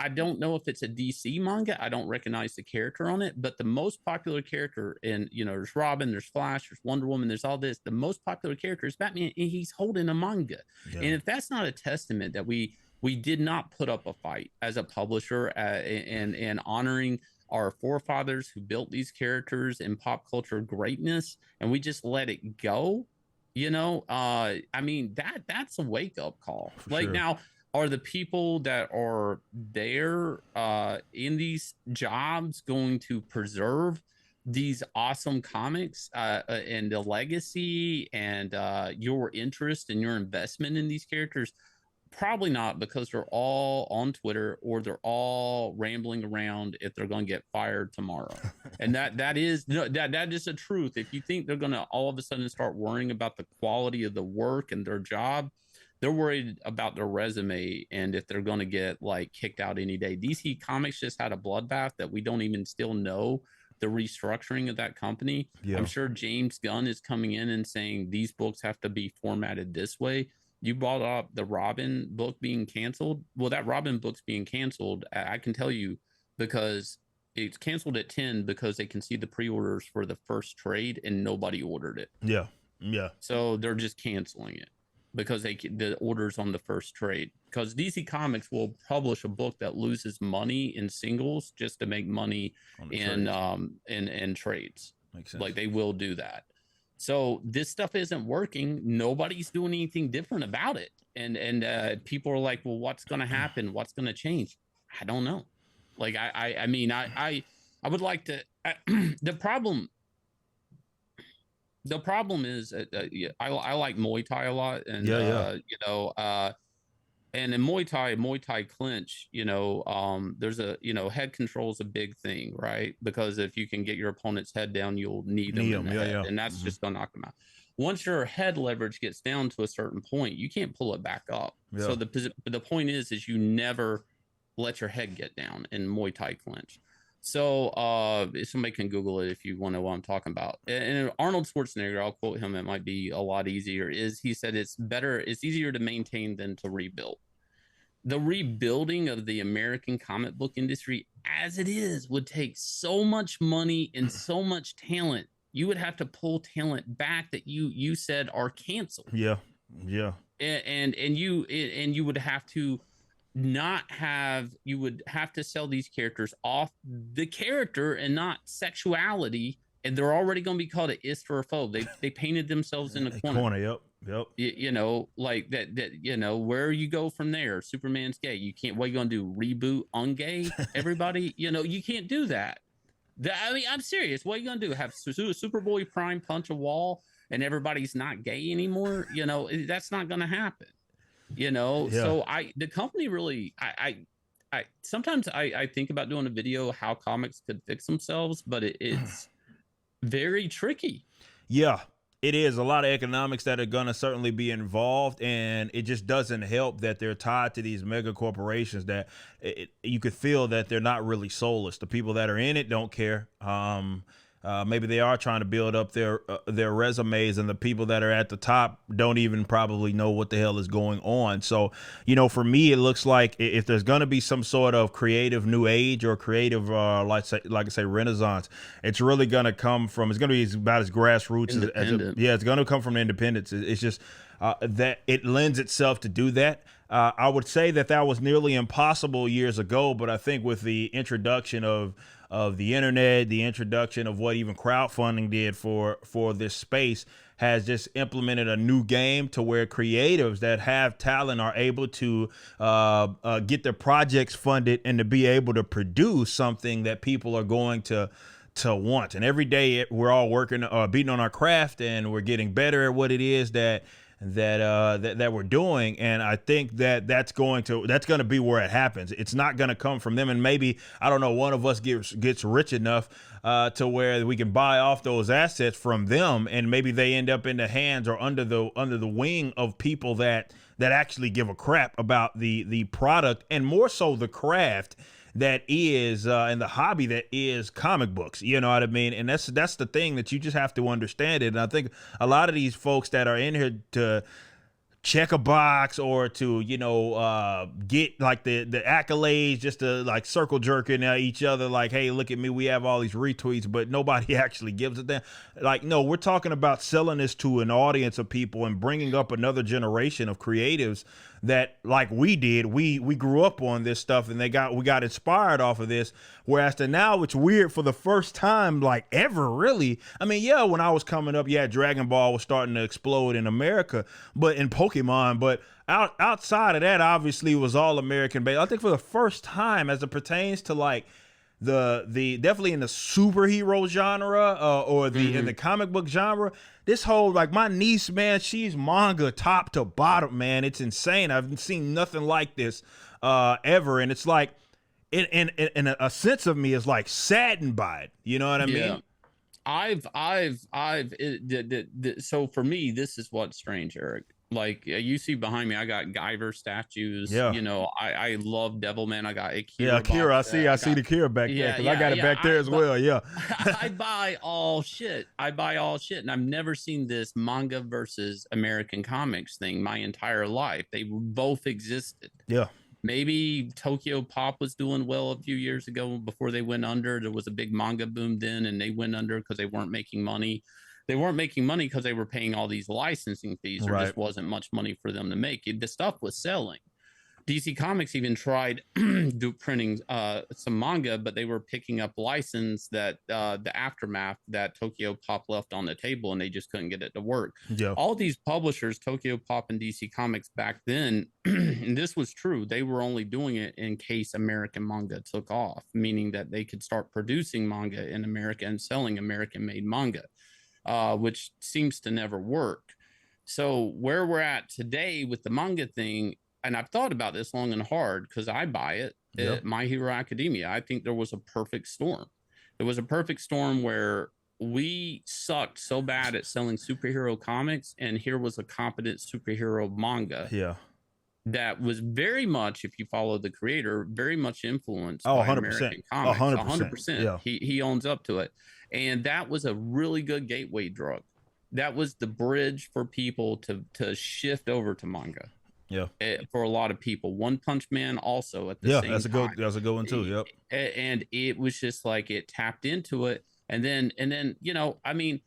I don't know if it's a DC manga. I don't recognize the character on it, but the most popular character, and there's Robin, there's Flash, there's Wonder Woman, there's all this. The most popular character is Batman, and he's holding a manga. Yeah. And if that's not a testament that we did not put up a fight as a publisher, and honoring our forefathers who built these characters in pop culture greatness, and we just let it go, I mean, that's a wake up call. Like, now, are the people that are there in these jobs going to preserve these awesome comics and the legacy and your interest and your investment in these characters? Probably not, because they're all on Twitter, or they're all rambling around if they're going to get fired tomorrow. And that is the truth. If you think they're going to all of a sudden start worrying about the quality of the work and their job, they're worried about their resume and if they're going to get like kicked out any day. DC Comics just had a bloodbath that we don't even still know the restructuring of that company. Yeah. I'm sure James Gunn is coming in and saying these books have to be formatted this way. You brought up the Robin book being canceled. Well, that Robin book's being canceled, I can tell you, because it's canceled at 10 because they can see the pre-orders for the first trade and nobody ordered it. Yeah. Yeah. So they're just canceling it because the orders on the first trade, because DC Comics will publish a book that loses money in singles just to make money in trades. Makes sense. Like, they will do that. So this stuff isn't working. Nobody's doing anything different about it. And people are like, well, what's going to happen? What's going to change? I don't know. Like, I would like to, the problem is I like Muay Thai a lot, and and in Muay Thai clinch, there's a head control is a big thing, right? Because if you can get your opponent's head down, you'll knee them, and that's just gonna knock them out. Once your head leverage gets down to a certain point, you can't pull it back up. So the point is you never let your head get down in Muay Thai clinch. So somebody can Google it if you want to know what I'm talking about. And Arnold Schwarzenegger, I'll quote him, it might be a lot easier, he said it's easier to maintain than to rebuild. the rebuilding of the American comic book industry as it is would take so much money and so much talent. You would have to pull talent back that you said are canceled. Yeah. Yeah. And you would have to not have you would have to sell these characters off the character and not sexuality, and they're already going to be called an ist or a phobe. They painted themselves in a corner. Yep. Yep. You know, like that you know, where you go from there. Superman's gay. You can't. What are you going to do? Reboot ungay everybody? You know, you can't do that. I mean, I'm serious. What are you going to do? Have Superboy Prime punch a wall and everybody's not gay anymore? You know, that's not going to happen. You know, Yeah. so the company really, I sometimes I think about doing a video how comics could fix themselves, but it's very tricky. Yeah, it is a lot of economics that are going to certainly be involved, and it just doesn't help that they're tied to these mega corporations that you could feel that they're not really soulless. The people that are in it don't care. Maybe they are trying to build up their resumes, and the people that are at the top don't even probably know what the hell is going on. So, you know, for me, it looks like if there's going to be some sort of creative new age or creative, like I say, renaissance, it's really going to come from. It's going to be about as grassroots as it's going to come from independence. It's just that it lends itself to do that. I would say that was nearly impossible years ago, but I think with the introduction of the internet, the introduction of what even crowdfunding did for this space has just implemented a new game to where creatives that have talent are able to get their projects funded and to be able to produce something that people are going to want. And every day we're all working, beating on our craft, and we're getting better at what it is that we're doing. And I think that's going to be where it happens. It's not going to come from them. And maybe, I don't know, one of us gets rich enough to where we can buy off those assets from them, and maybe they end up in the hands or under the wing of people that actually give a crap about the product, and more so the craft that is and the hobby that is comic books. You know what I mean? And that's the thing that you just have to understand it. And I think a lot of these folks that are in here to check a box or to, you know, get like the accolades, just to like circle jerking at each other, like, hey, look at me, we have all these retweets, but nobody actually gives a damn. Like, no, we're talking about selling this to an audience of people and bringing up another generation of creatives that, like we did, we grew up on this stuff, and we got inspired off of this. Whereas to now, it's weird for the first time, like ever, really. I mean, yeah, when I was coming up, yeah, Dragon Ball was starting to explode in America, but in Pokemon, but outside of that, obviously, it was all American based. I think for the first time, as it pertains to like the definitely in the superhero genre or in the comic book genre, this whole, like, my niece, man, she's manga top to bottom, man. It's insane. I've seen nothing like this ever, and it's like in a sense of me is like saddened by it. You know what I mean? So for me, this is what's strange, Eric. Like, you see behind me, I got Guyver statues. Yeah. You know, I love Devilman. I got Akira. Yeah, Akira. I see the Akira back there, because I got it back there as well. Yeah. I buy all shit. And I've never seen this manga versus American comics thing my entire life. They both existed. Yeah. Maybe Tokyo Pop was doing well a few years ago before they went under. There was a big manga boom then, and they went under because they weren't making money. They weren't making money because they were paying all these licensing fees. There just wasn't much money for them to make. The stuff was selling. DC Comics even tried printing some manga, but they were picking up license that the aftermath that Tokyo Pop left on the table, and they just couldn't get it to work. Yeah. All these publishers, Tokyo Pop and DC Comics back then, and this was true, they were only doing it in case American manga took off, meaning that they could start producing manga in America and selling American-made manga, which seems to never work. So where we're at today with the manga thing, and I've thought about this long and hard because I buy it, My Hero Academia. I think there was a perfect storm. There was a perfect storm where we sucked so bad at selling superhero comics, and here was a competent superhero manga. Yeah. That was very much, if you follow the creator, very much influenced by 100%. American comics. 100%. Yeah. He owns up to it. And that was a really good gateway drug. That was the bridge for people to shift over to manga. Yeah. for a lot of people. One Punch Man also at the Yeah, same that's time. a good one too. Yep. And it was just like it tapped into it. And then, you know, I mean,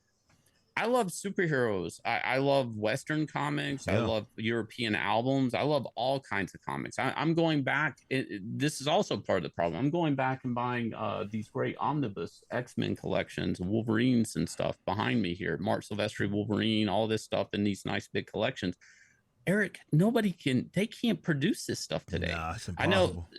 I love superheroes. I love Western comics. I Yeah. love European albums. I love all kinds of comics. I'm going back. This is also part of the problem. I'm going back and buying these great omnibus X-Men collections, Wolverines and stuff behind me here. Mark Silvestri Wolverine, all this stuff in these nice big collections. Eric, they can't produce this stuff today. Nah, it's I know impossible.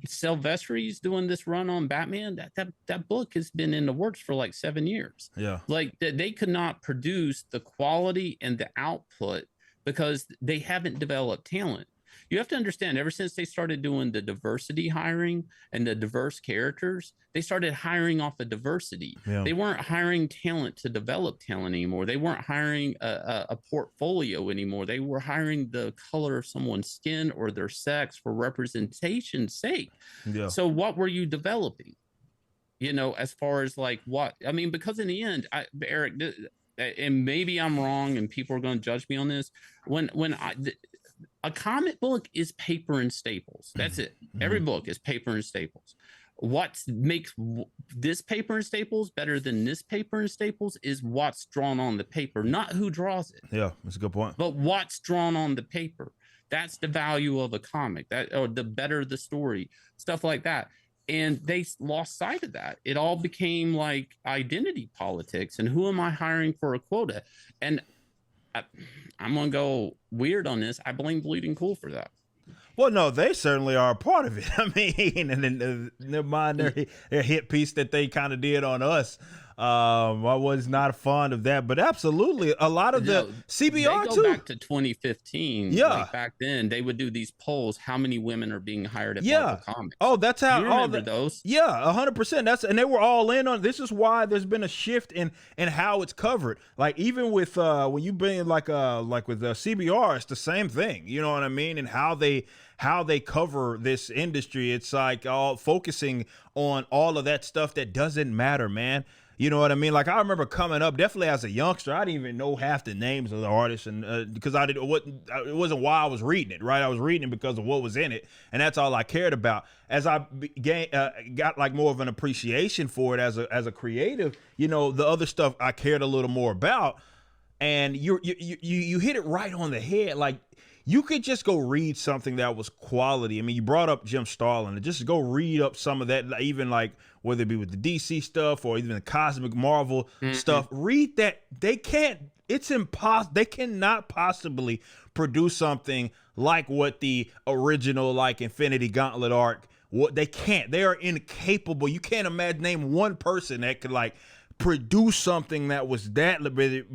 Silvestri's doing this run on Batman. That book has been in the works for like 7 years. Yeah. Like they could not produce the quality and the output because they haven't developed talent. You have to understand, ever since they started doing the diversity hiring and the diverse characters, they started hiring off of diversity. Yeah. They weren't hiring talent to develop talent anymore. They weren't hiring a portfolio anymore. They were hiring the color of someone's skin or their sex for representation's sake. Yeah. So what were you developing? You know, as far as like what, I mean, because in the end, Eric, and maybe I'm wrong and people are going to judge me on this. A comic book is paper and staples. That's it. Every book is paper and staples. What makes this paper and staples better than this paper and staples is what's drawn on the paper, not who draws it. Yeah, that's a good point. But what's drawn on the paper. That's the value of a comic. That, or the better the story, stuff like that. And they lost sight of that. It all became like identity politics and who am I hiring for a quota? And I'm going to go weird on this. I blame Bleeding Cool for that. Well, no, they certainly are a part of it. I mean, and then never mind their hit piece that they kind of did on us. I was not fond of that, but absolutely a lot of the CBR they go too. back to 2015. Yeah, like back then they would do these polls. How many women are being hired at Marvel Comics? Oh, that's how. You remember those? Yeah, 100%. And they were all in on. This is why there's been a shift in how it's covered. Like even with when you bring like with CBR, it's the same thing. You know what I mean? And how they cover this industry. It's like all focusing on all of that stuff that doesn't matter, man. You know what I mean? Like I remember coming up, definitely as a youngster, I didn't even know half the names of the artists, and because it wasn't why I was reading it, right? I was reading it because of what was in it, and that's all I cared about. As I got like more of an appreciation for it as a creative, you know, the other stuff I cared a little more about, and you hit it right on the head, like. You could just go read something that was quality. I mean, you brought up Jim Starlin, and just go read up some of that, even like whether it be with the DC stuff or even the Cosmic Marvel stuff. Read that. It's impossible. They cannot possibly produce something like what the original, like Infinity Gauntlet arc. What they can't. They are incapable. You can't imagine name one person that could like produce something that was that,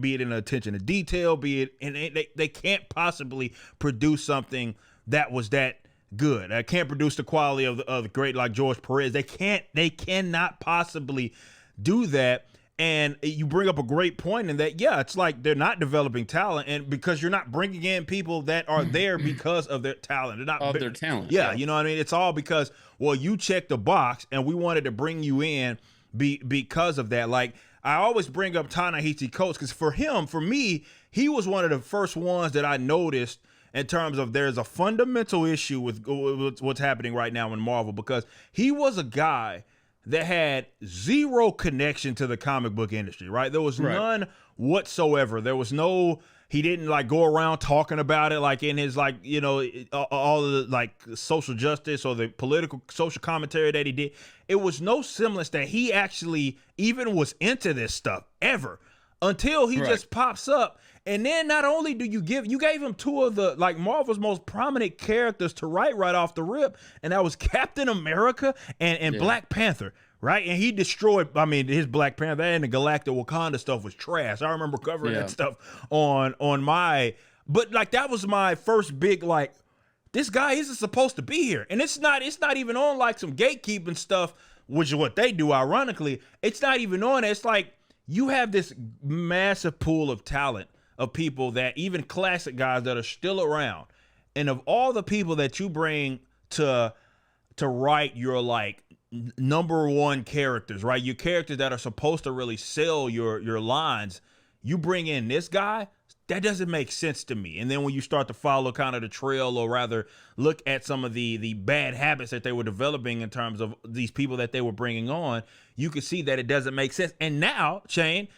be it in attention to detail, be it, and they can't possibly produce something that was that good. I can't produce the quality of the great like George Perez. They cannot possibly do that. And you bring up a great point in that, yeah, it's like they're not developing talent, and because you're not bringing in people that are there because of their talent. They're not of their talent. Yeah, you know what I mean? It's all because, well, you checked the box, and we wanted to bring you in because of that. Like I always bring up Ta-Nehisi Coates because for me, he was one of the first ones that I noticed in terms of there's a fundamental issue with what's happening right now in Marvel, because he was a guy that had zero connection to the comic book industry, right? There was none whatsoever. There was no, he didn't like go around talking about it like in his like, you know, all of the like social justice or the political social commentary that he did. It was no semblance that he actually even was into this stuff ever until he just pops up. And then not only do you gave him two of the like Marvel's most prominent characters to write right off the rip, and that was Captain America and Black Panther. Right, and he destroyed. I mean, his Black Panther and the Galactic Wakanda stuff was trash. I remember covering that stuff on my. But like that was my first big like, this guy isn't supposed to be here, and it's not even on like some gatekeeping stuff, which is what they do. Ironically, it's not even on it. It's like you have this massive pool of talent of people that even classic guys that are still around, and of all the people that you bring to write your like number one characters, right? Your characters that are supposed to really sell your lines. You bring in this guy, that doesn't make sense to me. And then when you start to follow kind of the trail, or rather look at some of the bad habits that they were developing in terms of these people that they were bringing on, you can see that it doesn't make sense. And now, Shane,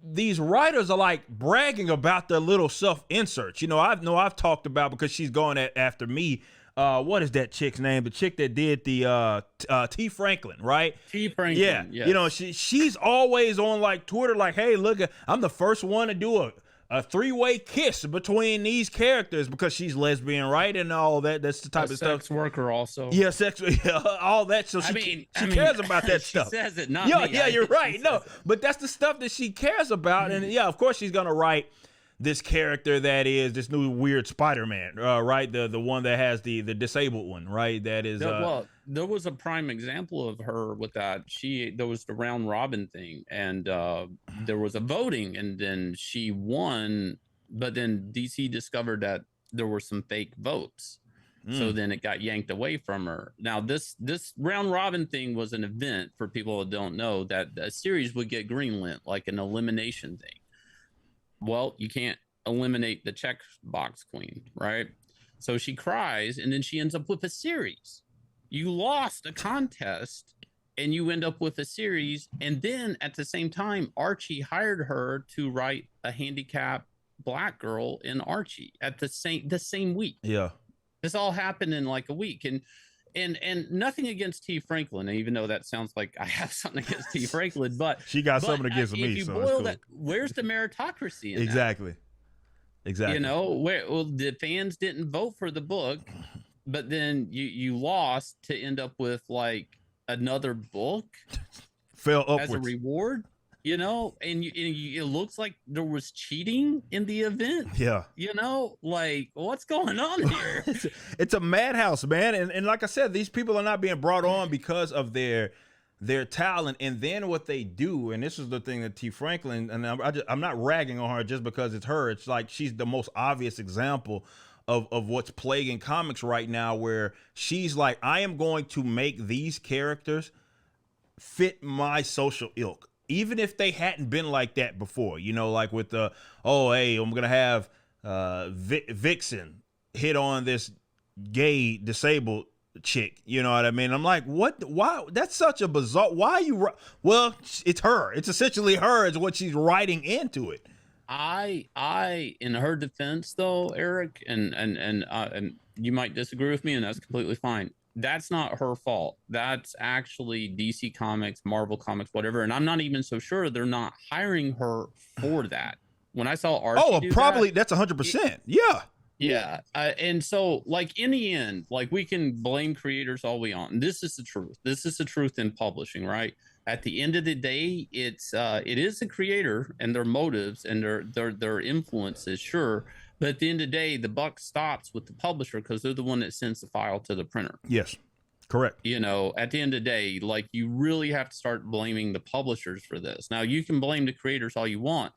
these writers are like bragging about their little self-inserts. I've talked about, because she's going after me. What is that chick's name? The chick that did the T. Franklin, right? T. Franklin. Yeah. Yes. She's always on like Twitter, like, hey, look, I'm the first one to do a three-way kiss between these characters, because she's lesbian, right? And all that. That's the type of stuff. Sex worker also. Yeah, all that. So she cares about that stuff. She says it, not me. Yeah, you're right. No, but that's the stuff that she cares about. And yeah, of course she's gonna write this character that is this new weird Spider-Man, right? The one that has the disabled one, right? That is. Well, there was a prime example of her with that. There was the round robin thing, and there was a voting, and then she won. But then DC discovered that there were some fake votes, so then it got yanked away from her. Now this round robin thing was an event, for people that don't know, that a series would get greenlit, like an elimination thing. Well, you can't eliminate the checkbox queen, right? So she cries, and then she ends up with a series. You lost a contest, and you end up with a series. And then at the same time, Archie hired her to write a handicapped black girl in Archie at the same week. Yeah, this all happened in like a week, and nothing against T. Franklin, even though that sounds like I have something against T. Franklin, but she got something against me. If you boil that, where's the meritocracy in exactly? Exactly. The fans didn't vote for the book, but then you lost to end up with like another book fell upwards as a reward. And it looks like there was cheating in the event. Yeah. Like, what's going on here? It's a madhouse, man. And like I said, these people are not being brought on because of their talent. And then what they do, and this is the thing that T. Franklin, and I'm not ragging on her just because it's her. It's like she's the most obvious example of what's plaguing comics right now, where she's like, I am going to make these characters fit my social ilk. Even if they hadn't been like that before, like with the, hey, I'm going to have Vixen hit on this gay disabled chick. You know what I mean? I'm like, what? Why? That's such a bizarre. Why you? Well, it's her. It's essentially her. Is what she's writing into it. I, in her defense, though, Eric, and you might disagree with me, and that's completely fine. That's not her fault. That's actually DC Comics, Marvel Comics, whatever. And I'm not even so sure they're not hiring her for that. When I saw Archie probably that's 100%. Yeah. Yeah. And so, like, in the end, like, we can blame creators all we want. And this is the truth. This is the truth in publishing, right? At the end of the day, it is the creator and their motives and their influences, sure. But at the end of the day, the buck stops with the publisher, because they're the one that sends the file to the printer. Yes, correct. At the end of the day, like, you really have to start blaming the publishers for this. Now, you can blame the creators all you want.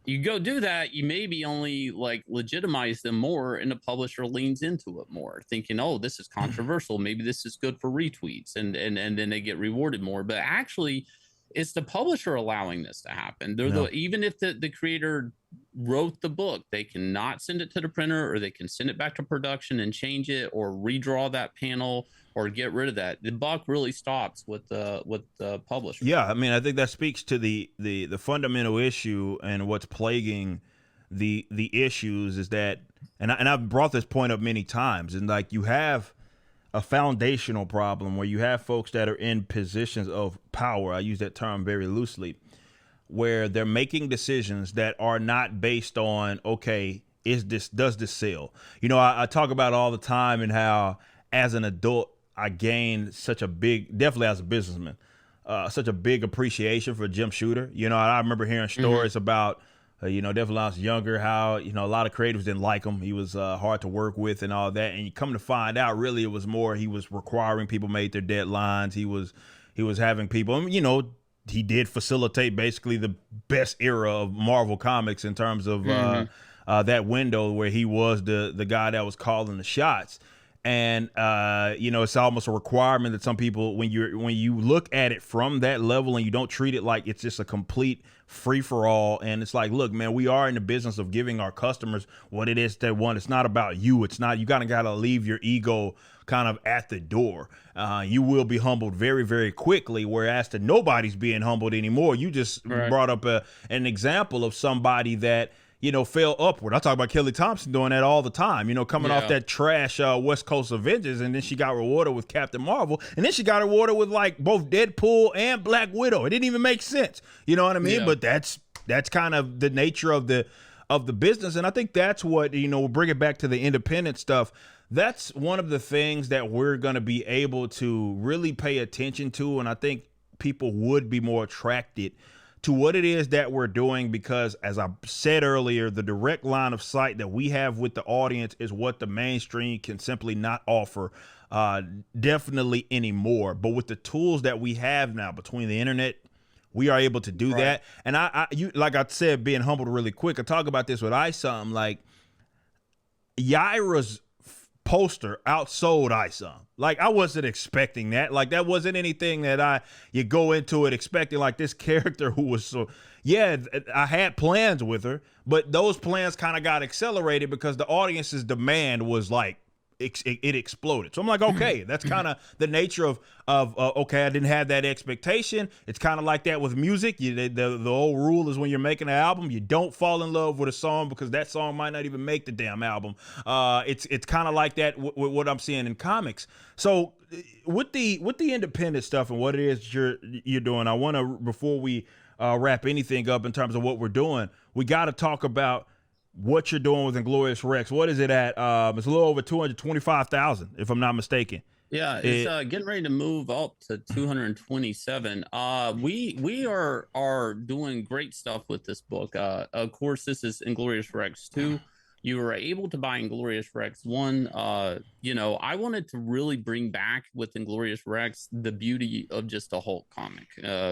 You go do that, you maybe only like legitimize them more, and the publisher leans into it more, thinking, oh, this is controversial. Maybe this is good for retweets, and then they get rewarded more. But actually, it's the publisher allowing this to happen. Even if the creator wrote the book, they cannot send it to the printer, or they can send it back to production and change it, or redraw that panel, or get rid of that. The buck really stops with the publisher. Yeah, I mean, I think that speaks to the fundamental issue, and what's plaguing the issues is that, and I've brought this point up many times, and like, you have a foundational problem where you have folks that are in positions of power. I use that term very loosely, where they're making decisions that are not based on, okay, does this sell? I talk about it all the time, and how as an adult I gained such a big, definitely as a businessman, such a big appreciation for Jim Shooter. I remember hearing stories about, definitely when I was younger, how, a lot of creatives didn't like him. He was hard to work with and all that. And you come to find out, really, it was more, he was requiring people made their deadlines. He was having people, he did facilitate basically the best era of Marvel Comics in terms of that window where he was the guy that was calling the shots. And you know, it's almost a requirement that some people, when you look at it from that level and you don't treat it like it's just a complete free for all, and it's like, look, man, we are in the business of giving our customers what it is they want. It's not about you. It's not, you gotta leave your ego kind of at the door. You will be humbled very, very quickly, whereas to nobody's being humbled anymore. You just brought up an example of somebody that, you know, fell upward. I talk about Kelly Thompson doing that all the time, you know, coming off that trash West Coast Avengers, and then she got rewarded with Captain Marvel, and then she got rewarded with like both Deadpool and Black Widow. It didn't even make sense. You know what I mean? Yeah. But that's kind of the nature of the business. And I think that's what, you know, we'll bring it back to the independent stuff. That's one of the things that we're going to be able to really pay attention to. And I think people would be more attracted to what it is that we're doing, because as I said earlier, the direct line of sight that we have with the audience is what the mainstream can simply not offer definitely anymore. But with the tools that we have now between the internet, we are able to do that. And you, like I said, being humbled really quick, I talk about this with iSum, like Yaira's poster outsold iSum. Like, I wasn't expecting that. Like, that wasn't anything that you go into it expecting, like this character who was so, yeah, I had plans with her, but those plans kind of got accelerated because the audience's demand was like, it exploded. So I'm like, okay, that's kind of the nature of okay, I didn't have that expectation. It's kind of like that with music. The old rule is when you're making an album, you don't fall in love with a song because that song might not even make the damn album. It's kind of like that with what I'm seeing in comics. So with the independent stuff and what it is you're doing, I want to, before we wrap anything up in terms of what we're doing, we got to talk about what you're doing with Inglorious Rex. What is it at? It's a little over 225,000, if I'm not mistaken. Yeah, it's getting ready to move up to 227. We are doing great stuff with this book. Of course, this is Inglorious Rex 2. You were able to buy Inglorious Rex 1. You know, I wanted to really bring back with Inglorious Rex the beauty of just a Hulk comic.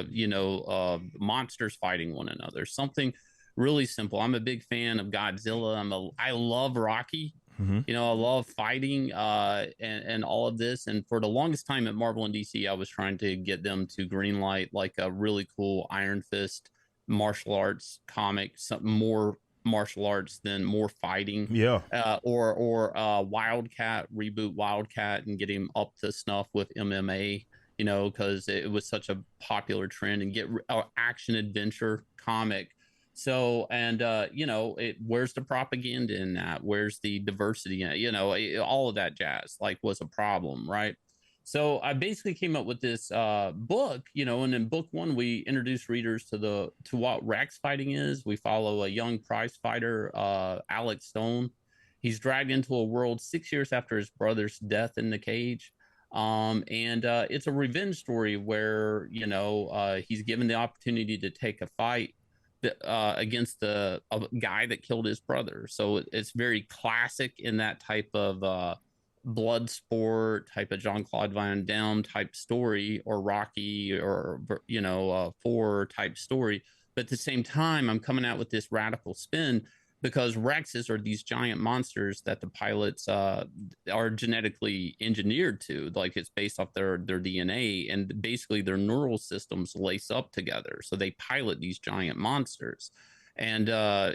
You know, monsters fighting one another. Something really simple. I'm a big fan of Godzilla. I love Rocky. You know, I love fighting and all of this. And for the longest time at Marvel and DC, I was trying to get them to greenlight like a really cool Iron Fist martial arts comic, something more martial arts than more fighting. Yeah. Or Wildcat, reboot Wildcat and get him up to snuff with MMA. You know, because it was such a popular trend, and get action adventure comic. So, and you know, where's the propaganda in that? Where's the diversity in it? You know, all of that jazz like was a problem, right? So I basically came up with this book, you know, and in book 1 we introduce readers to what Rex fighting is. We follow a young prize fighter, Alex Stone. He's dragged into a world 6 years after his brother's death in the cage. And it's a revenge story where, you know, he's given the opportunity to take a fight against a guy that killed his brother. So it's very classic in that type of blood sport, type of Jean-Claude Van Damme type story, or Rocky, or, you know, 4 type story. But at the same time, I'm coming out with this radical spin, because Rexes are these giant monsters that the pilots are genetically engineered to. Like, it's based off their DNA, and basically their neural systems lace up together. So they pilot these giant monsters. And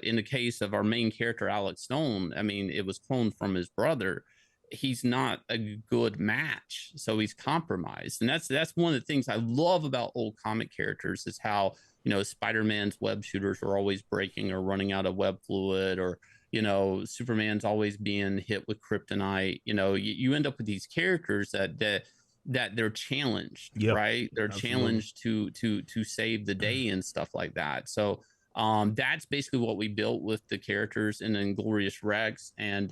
in the case of our main character, Alex Stone, I mean, it was cloned from his brother. He's not a good match, so he's compromised. And that's one of the things I love about old comic characters, is how, you know, Spider-Man's web shooters are always breaking or running out of web fluid, or, you know, Superman's always being hit with kryptonite. You know, you end up with these characters that they're challenged, right? They're challenged to save the day and stuff like that. So that's basically what we built with the characters in Inglorious Rex. And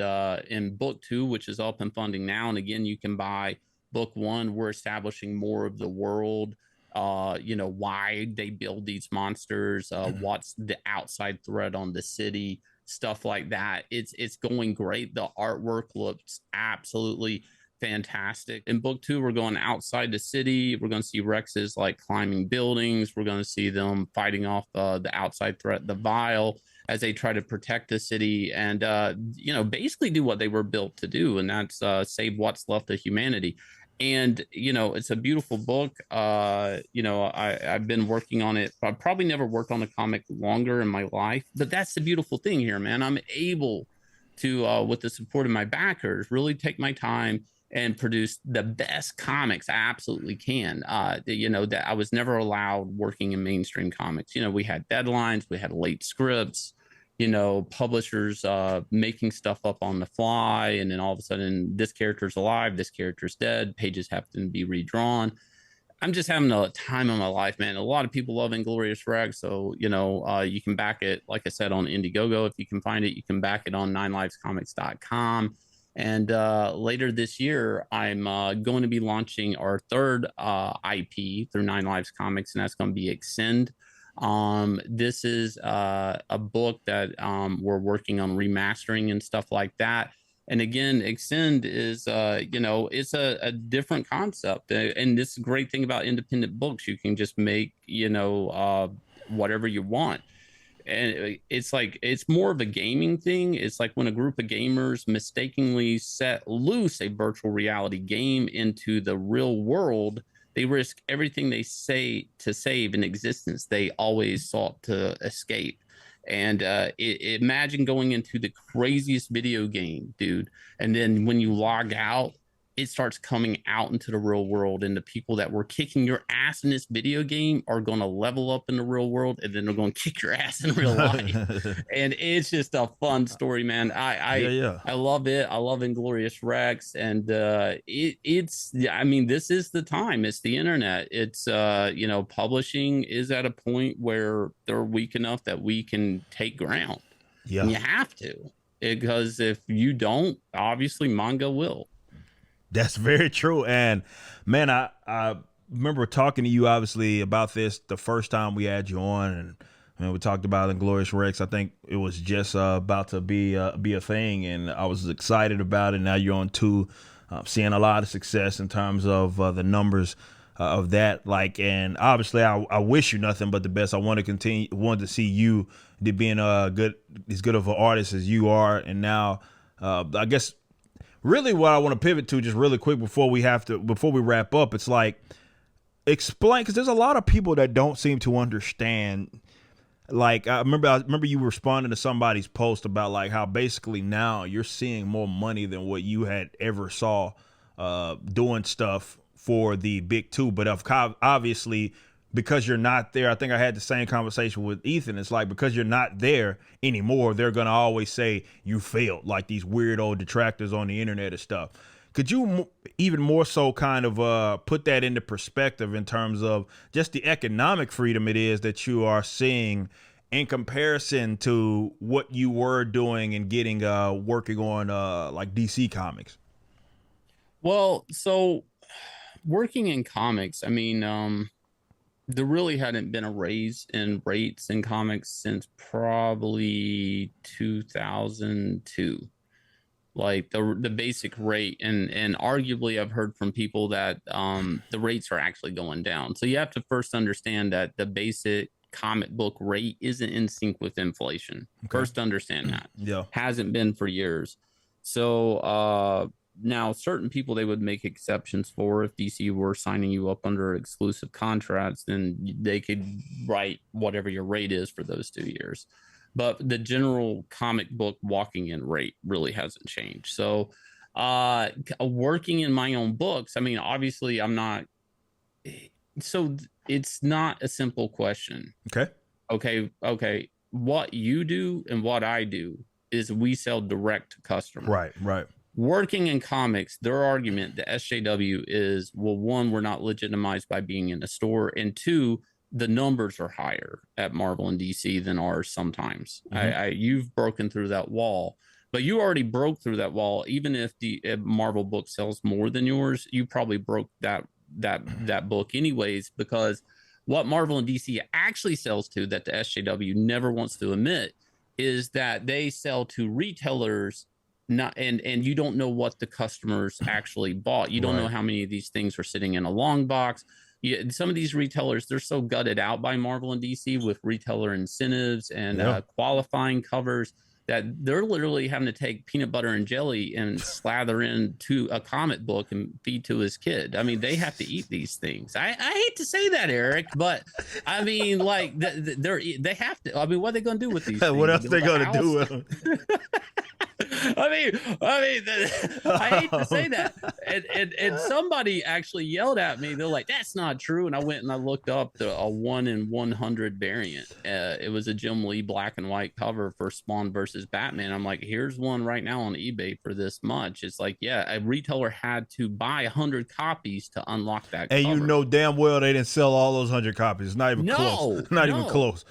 in book 2, which is up in funding now, and again, you can buy book 1, we're establishing more of the world. You know, why they build these monsters, what's the outside threat on the city, stuff like that. It's going great. The artwork looks absolutely fantastic. In book 2, we're going outside the city. We're going to see Rexes like climbing buildings. We're going to see them fighting off the outside threat, the Vile. as they try to protect the city and basically do what they were built to do, and that's save what's left of humanity. And it's a beautiful book. I've been working on it. I've probably never worked on a comic longer in my life, but that's the beautiful thing here, man. I'm able to, with the support of my backers, really take my time and produce the best comics I absolutely can. That I was never allowed working in mainstream comics. We had deadlines, we had late scripts, publishers making stuff up on the fly, and then all of a sudden this character's alive, this character's dead, pages have to be redrawn. I'm just having a time of my life, man. A lot of people love Inglorious Rex, so you can back it, like I said, on Indiegogo. If you can find it, you can back it on 9livescomics.com. And later this year, I'm going to be launching our third IP through 9 Lives Comics, and that's going to be Extend. This is a book that we're working on remastering and stuff like that. And again, Extend is, it's a different concept. And this great thing about independent books, you can just make, whatever you want. And it's more of a gaming thing. It's like when a group of gamers mistakenly set loose a virtual reality game into the real world, they risk everything they say to save in existence they always sought to escape. And imagine going into the craziest video game, dude, and then when you log out, it starts coming out into the real world, and the people that were kicking your ass in this video game are going to level up in the real world, and then they're going to kick your ass in real life. And it's just a fun story, man. I love it. I love Inglorious Rex, and it's I mean, this is the time. It's the internet. It's publishing is at a point where they're weak enough that we can take ground. Yeah, and you have to, because if you don't, obviously manga will. That's very true. And man, I remember talking to you obviously about this the first time we had you on, and we talked about Inglorious Rex. I think it was just about to be a thing, and I was excited about it. Now you're on two, seeing a lot of success in terms of the numbers of that. Like, and obviously, I wish you nothing but the best. I want to see you being as good of an artist as you are, and now I guess. Really what I want to pivot to just really quick before we wrap up, it's like explain, because there's a lot of people that don't seem to understand. Like I remember you responding to somebody's post about like how basically now you're seeing more money than what you had ever saw doing stuff for the big two. But obviously because you're not there, I think I had the same conversation with Ethan. It's like because you're not there anymore, they're going to always say you failed, like these weird old detractors on the internet and stuff. Could you even more so kind of put that into perspective in terms of just the economic freedom it is that you are seeing in comparison to what you were doing and getting working on like DC Comics? Well, so working in comics, I mean, there really hadn't been a raise in rates in comics since probably 2002. Like the basic rate, and arguably I've heard from people that the rates are actually going down. So you have to first understand that the basic comic book rate isn't in sync with inflation. Okay. First understand that. Yeah. Hasn't been for years. So now certain people they would make exceptions for. If DC were signing you up under exclusive contracts, then they could write whatever your rate is for those 2 years. But the general comic book walking in rate really hasn't changed. So working in my own books, I mean, obviously I'm not. So it's not a simple question. Okay. What you do and what I do is we sell direct to customer. Right. Working in comics, their argument, the SJW, is, well, one, we're not legitimized by being in a store, and two, the numbers are higher at Marvel and DC than ours sometimes. Mm-hmm. You've broken through that wall, but you already broke through that wall. Even if the Marvel book sells more than yours, you probably broke that book anyways, because what Marvel and DC actually sells to, that the SJW never wants to admit, is that they sell to retailers. And you don't know what the customers actually bought. You don't know how many of these things are sitting in a long box. yeah, some of these retailers, they're so gutted out by Marvel and DC with retailer incentives and Yeah. qualifying covers that they're literally having to take peanut butter and jelly and slather into a comic book and feed to his kid. I mean, they have to eat these things. I hate to say that, Eric, but I mean, like they have to. I mean, what are they going to do with these things? What else they Build a gonna do house? with them? I hate to say that. And somebody actually yelled at me. They're like, "That's not true." And I went and I looked up a 1 in 100 variant. It was a Jim Lee black and white cover for Spawn versus Batman. I'm like, here's one right now on eBay for this much. It's like, yeah, a retailer had to buy 100 copies to unlock that And cover. you know damn well they didn't sell all those 100 copies. It's not even close. Not even close.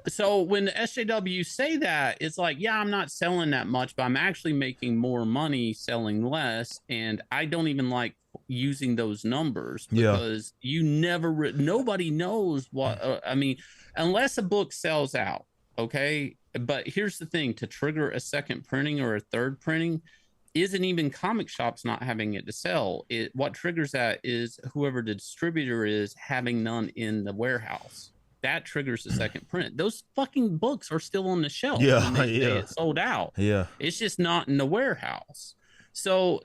So when the SJW say that, it's like, yeah, I'm not selling that much, but I'm actually making more money selling less. And I don't even like using those numbers because you never, nobody knows what, I mean, unless a book sells out. Okay. But here's the thing, to trigger a second printing or a third printing isn't even comic shops not having it to sell. What triggers that is whoever the distributor is having none in the warehouse. That triggers the second print. Those fucking books are still on the shelf. Yeah, when they say it's sold out. Yeah, it's just not in the warehouse. So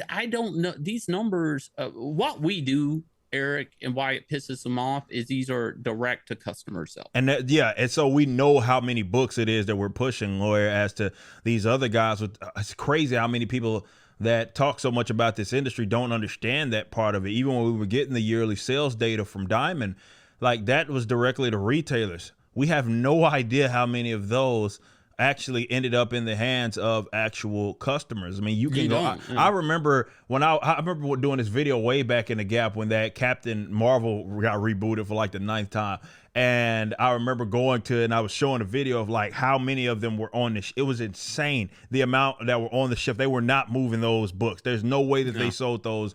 I don't know these numbers. What we do, Eric, and why it pisses them off is these are direct to customer sales. and and so we know how many books it is that we're pushing. Whereas to these other guys, it's crazy how many people that talk so much about this industry don't understand that part of it. Even when we were getting the yearly sales data from Diamond, like that was directly to retailers. We have no idea how many of those actually ended up in the hands of actual customers. I mean, you can go. I remember when I remember doing this video way back in the Gap when that Captain Marvel got rebooted for like the 9th time. And I remember going to, and I was showing a video of like how many of them were on this. It was insane the amount that were on the shelf. They were not moving those books. There's no way that they sold those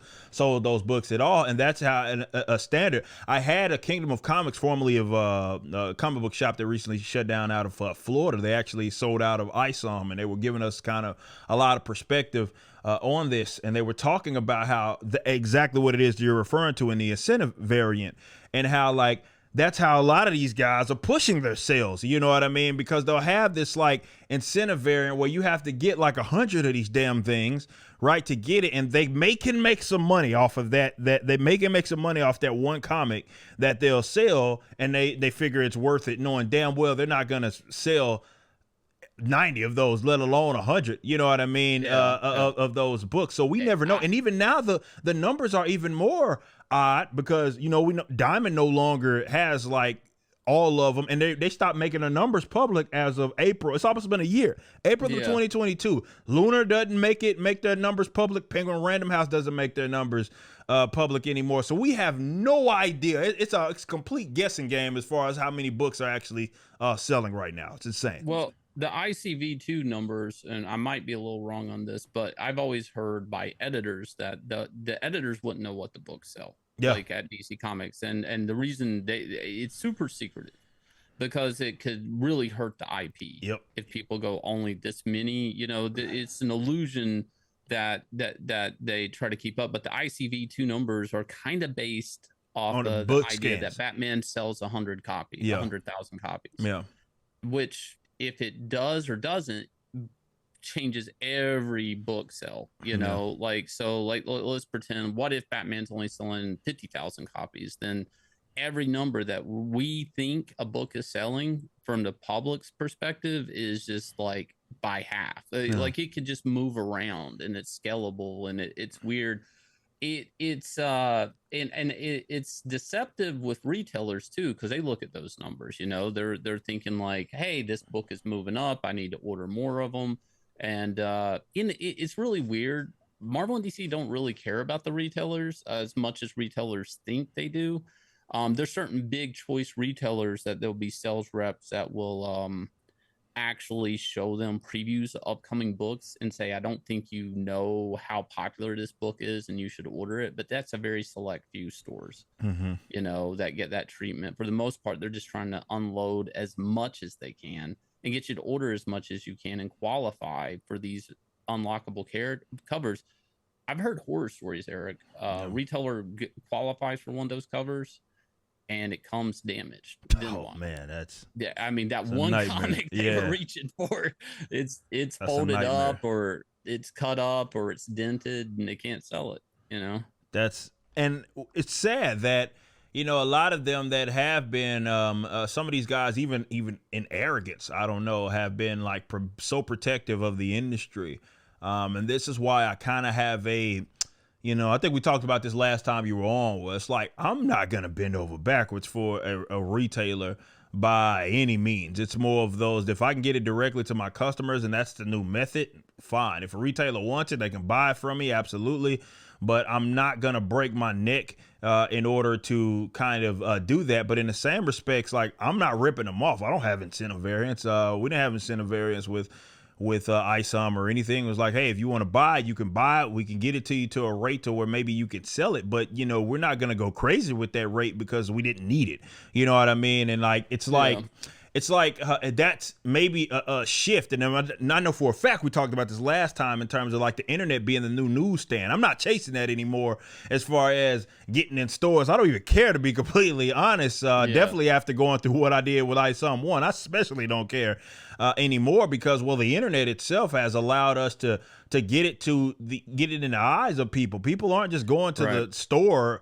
books at all. And that's how a standard. I had a Kingdom of Comics, formerly of a comic book shop that recently shut down out of Florida. They actually sold out of ISOM, and they were giving us kind of a lot of perspective on this. And they were talking about how exactly what it is you're referring to in the incentive variant, and how like that's how a lot of these guys are pushing their sales. You know what I mean? Because they'll have this like incentive variant where you have to get like 100 of these damn things, right, to get it. And they can make some money off of that. That they can make some money off that one comic that they'll sell. And they figure it's worth it, knowing damn well they're not going to sell 90 of those, let alone 100, you know what I mean, of those books. So we never know. And even now the numbers are even more odd because, you know, we know Diamond no longer has like all of them, and they stopped making the numbers public as of April. It's almost been a year. April of 2022. Lunar doesn't make their numbers public. Penguin Random House doesn't make their numbers public anymore. So we have no idea. It's a complete guessing game as far as how many books are actually selling right now. It's insane. Well, the ICV2 numbers, and I might be a little wrong on this, but I've always heard by editors that the editors wouldn't know what the books sell, like at DC Comics, and the reason it's super secretive because it could really hurt the IP if people go only this many. You know, it's an illusion that they try to keep up, but the ICV2 numbers are kind of based off of the idea that Batman sells 100 copies, 100,000 copies, which if it does or doesn't changes every book sell, you know, like, so like, let's pretend, what if Batman's only selling 50,000 copies? Then every number that we think a book is selling from the public's perspective is just like by half. Like it could just move around, and it's scalable, and it's weird. It's deceptive with retailers too, because they look at those numbers, you know, they're thinking like, hey, this book is moving up, I need to order more of them. And it's really weird. Marvel and DC don't really care about the retailers as much as retailers think they do. There's certain big choice retailers that there'll be sales reps that will actually show them previews of upcoming books and say, I don't think you know how popular this book is and you should order it. But that's a very select few stores, you know, that get that treatment. For the most part, they're just trying to unload as much as they can and get you to order as much as you can and qualify for these unlockable covers. I've heard horror stories, Eric. Yeah. Retailer qualifies for one of those covers, and it comes damaged. Then Oh what? man, that's Yeah, I mean that it's a one nightmare. comic they were Yeah, reaching for, it's that's a folded up, nightmare. or it's cut up, or it's dented, and they can't sell it. You know? That's and it's sad that a lot of them that have been some of these guys even in arrogance, I don't know, have been like so protective of the industry, and this is why I kind of have I think we talked about this last time you were on, where it's like I'm not gonna bend over backwards for a retailer by any means. It's more of those, if I can get it directly to my customers and that's the new method, fine. If a retailer wants it, they can buy it from me, absolutely. But I'm not gonna break my neck in order to kind of do that. But in the same respects, like I'm not ripping them off. I don't have incentive variance. We didn't have incentive variance with ISOM or anything. It was like, hey, if you want to buy it, you can buy it. We can get it to you to a rate to where maybe you could sell it. But, we're not going to go crazy with that rate because we didn't need it. You know what I mean? And like, Yeah. it's like that's maybe a shift. And I know for a fact we talked about this last time in terms of like the internet being the new newsstand. I'm not chasing that anymore as far as getting in stores. I don't even care, to be completely honest. Definitely after going through what I did with ISOM 1, I especially don't care anymore because, well, the internet itself has allowed us to get it in the eyes of people. People aren't just going to the store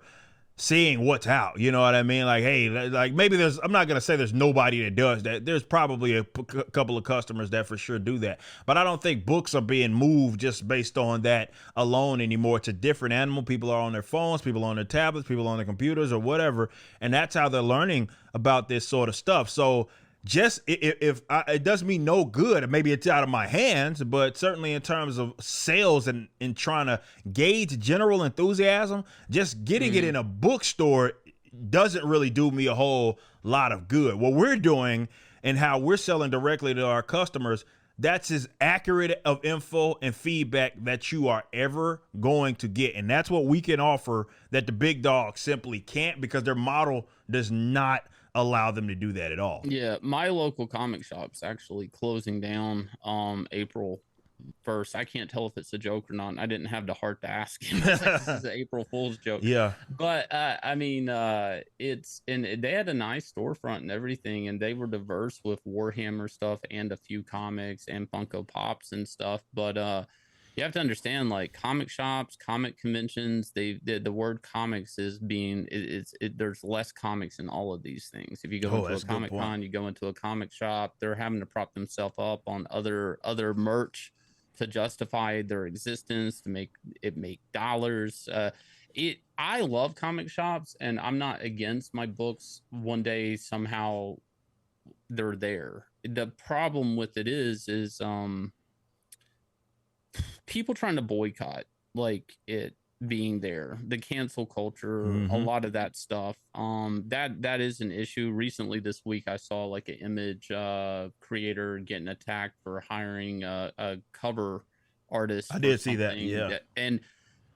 seeing what's out. You know what I mean? Like, hey, like maybe I'm not going to say there's nobody that does that. There's probably a couple of customers that for sure do that. But I don't think books are being moved just based on that alone anymore. It's a different animal. People are on their phones, people on their tablets, people on their computers or whatever. And that's how they're learning about this sort of stuff. So just if it does me no good, maybe it's out of my hands, but certainly in terms of sales and in trying to gauge general enthusiasm, just getting it in a bookstore doesn't really do me a whole lot of good. What we're doing and how we're selling directly to our customers, that's as accurate of info and feedback that you are ever going to get. And that's what we can offer that the big dogs simply can't, because their model does not allow them to do that at all. Yeah, my local comic shop's actually closing down April 1st. I can't tell if it's a joke or not. I didn't have the heart to ask him. I was like, this is an April Fool's joke. Yeah. But I mean, they had a nice storefront and everything, and they were diverse with Warhammer stuff and a few comics and Funko Pops and stuff. But you have to understand, like comic shops, comic conventions, the word comics is being there's less comics in all of these things. If you go into a Comic Con, you go into a comic shop, they're having to prop themselves up on other merch to justify their existence, to make dollars. I love comic shops, and I'm not against my books one day somehow they're there. The problem with it is people trying to boycott like it being there, the cancel culture, a lot of that stuff. That is an issue. Recently this week I saw like an image creator getting attacked for hiring a cover artist. I did see that. Yeah. And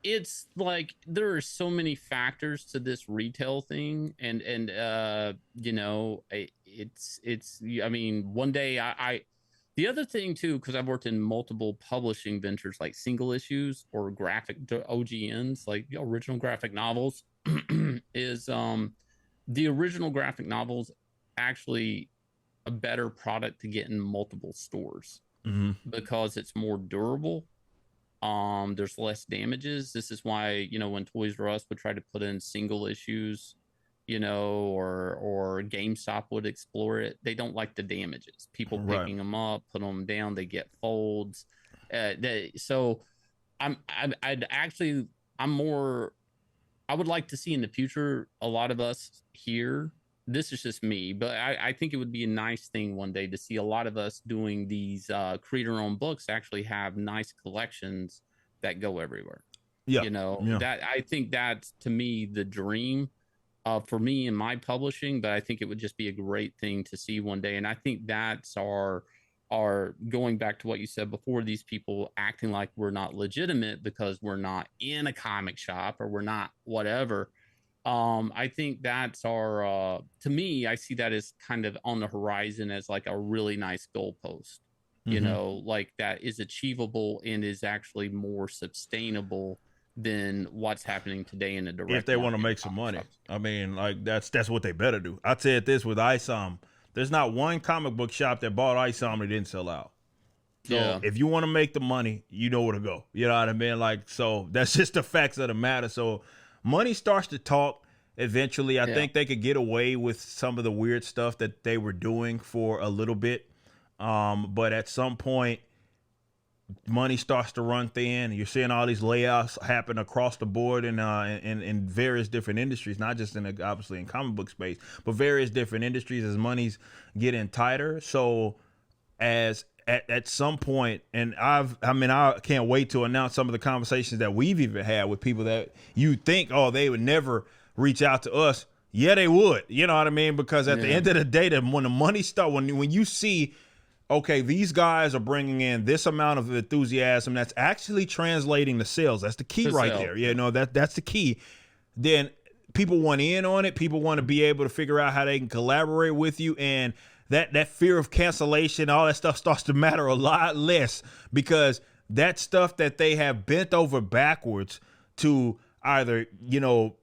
it's like there are so many factors to this retail thing, and it's I mean, one day I the other thing too, because I've worked in multiple publishing ventures like single issues or graphic OGNs, like original graphic novels, is the original graphic novels actually a better product to get in multiple stores because it's more durable. There's less damages. This is why, when Toys R Us would try to put in single issues, or GameStop would explore it. They don't like the damages. People picking them up, put them down, they get folds. So I would like to see in the future a lot of us here. This is just me, but I think it would be a nice thing one day to see a lot of us doing these creator-owned books actually have nice collections that go everywhere. Yeah. That I think that's, to me, the dream for me in my publishing, but I think it would just be a great thing to see one day. And I think that's our going back to what you said before, these people acting like we're not legitimate because we're not in a comic shop or we're not whatever. I think that's our to me, I see that as kind of on the horizon as like a really nice goalpost, like that is achievable and is actually more sustainable than what's happening today in the direct if they want to market make some comic money. shops. I mean, like that's what they better do. I said this with ISOM. There's not one comic book shop that bought ISOM that didn't sell out. So Yeah. if you want to make the money, you know where to go. You know what I mean? Like, so that's just the facts of the matter. So money starts to talk eventually. I think they could get away with some of the weird stuff that they were doing for a little bit. But at some point, money starts to run thin. You're seeing all these layoffs happen across the board in various different industries, not just obviously in comic book space, but various different industries as money's getting tighter. So as at some point, and I can't wait to announce some of the conversations that we've even had with people that you think, oh, they would never reach out to us. Yeah, they would. You know what I mean? Because at the end of the day, when the money starts, when you see, okay, these guys are bringing in this amount of enthusiasm that's actually translating to sales. That's the key right there. You know, that's the key. Then people want in on it. People want to be able to figure out how they can collaborate with you. And that fear of cancellation, all that stuff starts to matter a lot less, because that stuff that they have bent over backwards to either, you know,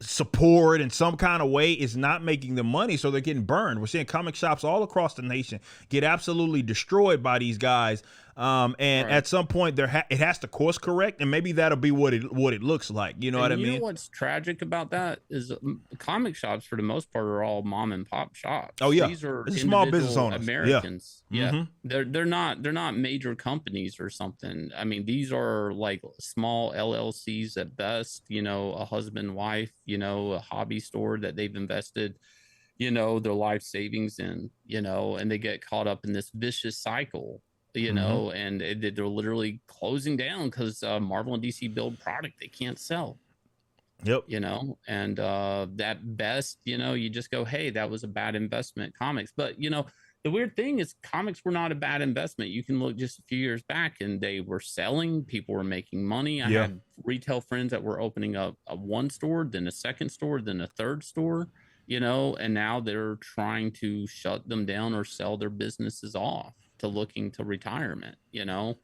support in some kind of way is not making them money, so they're getting burned. We're seeing comic shops all across the nation get absolutely destroyed by these guys, at some point it has to course correct, and maybe that'll be what it looks like. You know what I mean? You know what's tragic about that is comic shops for the most part are all mom and pop shops. Oh yeah, these are small business owners. Americans. Yeah, mm-hmm. They're not major companies or something. I mean, these are like small LLCs at best. You know, a husband, wife. You know, a hobby store that they've invested, you know, their life savings in. You know, and they get caught up in this vicious cycle. You know, and they're literally closing down because Marvel and DC build product they can't sell. Yep. You know, and that best, you know, you just go, hey, that was a bad investment, comics. But, you know, the weird thing is comics were not a bad investment. You can look just a few years back and they were selling. People were making money. I had retail friends that were opening up a one store, then a second store, then a third store, you know, and now they're trying to shut them down or sell their businesses off to looking to retirement. You know,